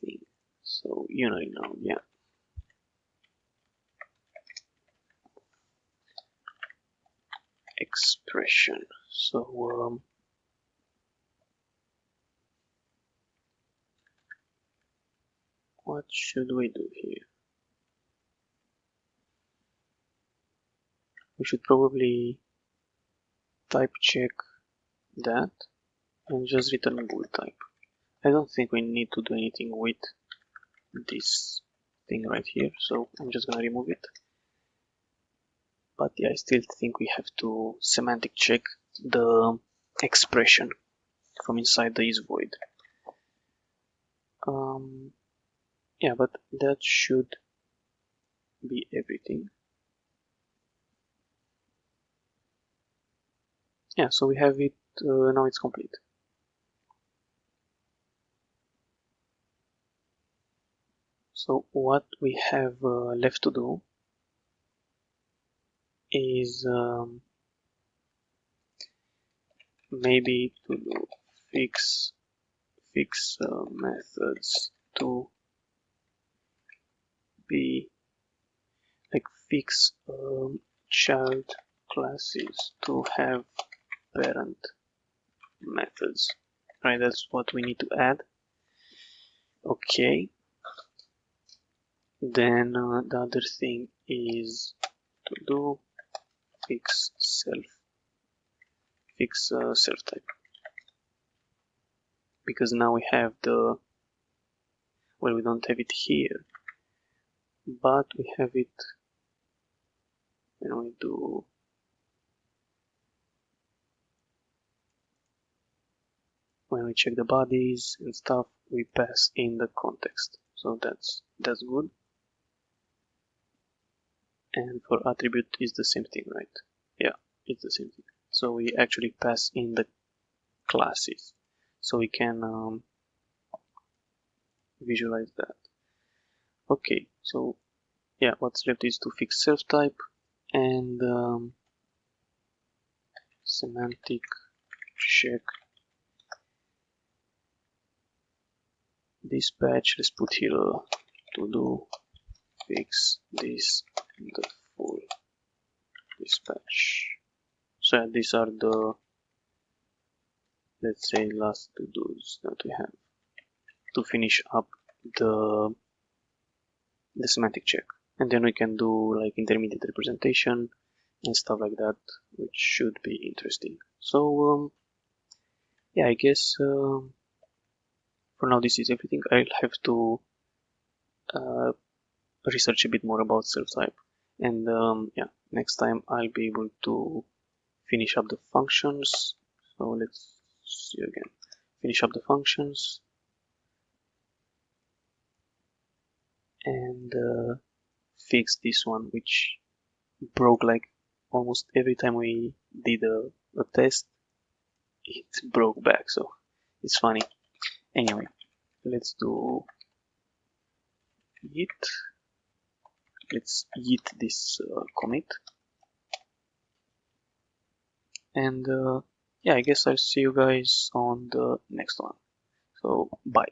thing. So unary node, yeah. Expression. So what should we do here? We should probably type check that and just return bool type. I don't think we need to do anything with this thing right here, so I'm just gonna remove it. But yeah, I still think we have to semantic check the expression from inside the is void. Yeah, but that should be everything. Yeah, so we have it, now it's complete. So what we have left to do is maybe to do fix methods to be like fix child classes to have parent methods, right? That's what we need to add. Okay, then the other thing is to do fix self type, because now we have the, well, we don't have it here, but we have it when we do when we check the bodies and stuff, we pass in the context, so that's good. And for attribute is the same thing, right? Yeah, it's the same thing. So we actually pass in the classes, so we can visualize that. Okay, so yeah, what's left is to fix self type and semantic check dispatch. Let's put here to do fix this in the full dispatch. So yeah, these are the, let's say, last to do's that we have to finish up the semantic check, and then we can do like intermediate representation and stuff like that, which should be interesting. So yeah, I guess for now this is everything. I'll have to uh, research a bit more about self-type, and yeah, next time I'll be able to finish up the functions. So let's see again. Finish up the functions and fix this one, which broke like almost every time we did a test. It broke back, so it's funny. Anyway, let's do git. Let's git this commit, and yeah, I guess I'll see you guys on the next one. So bye.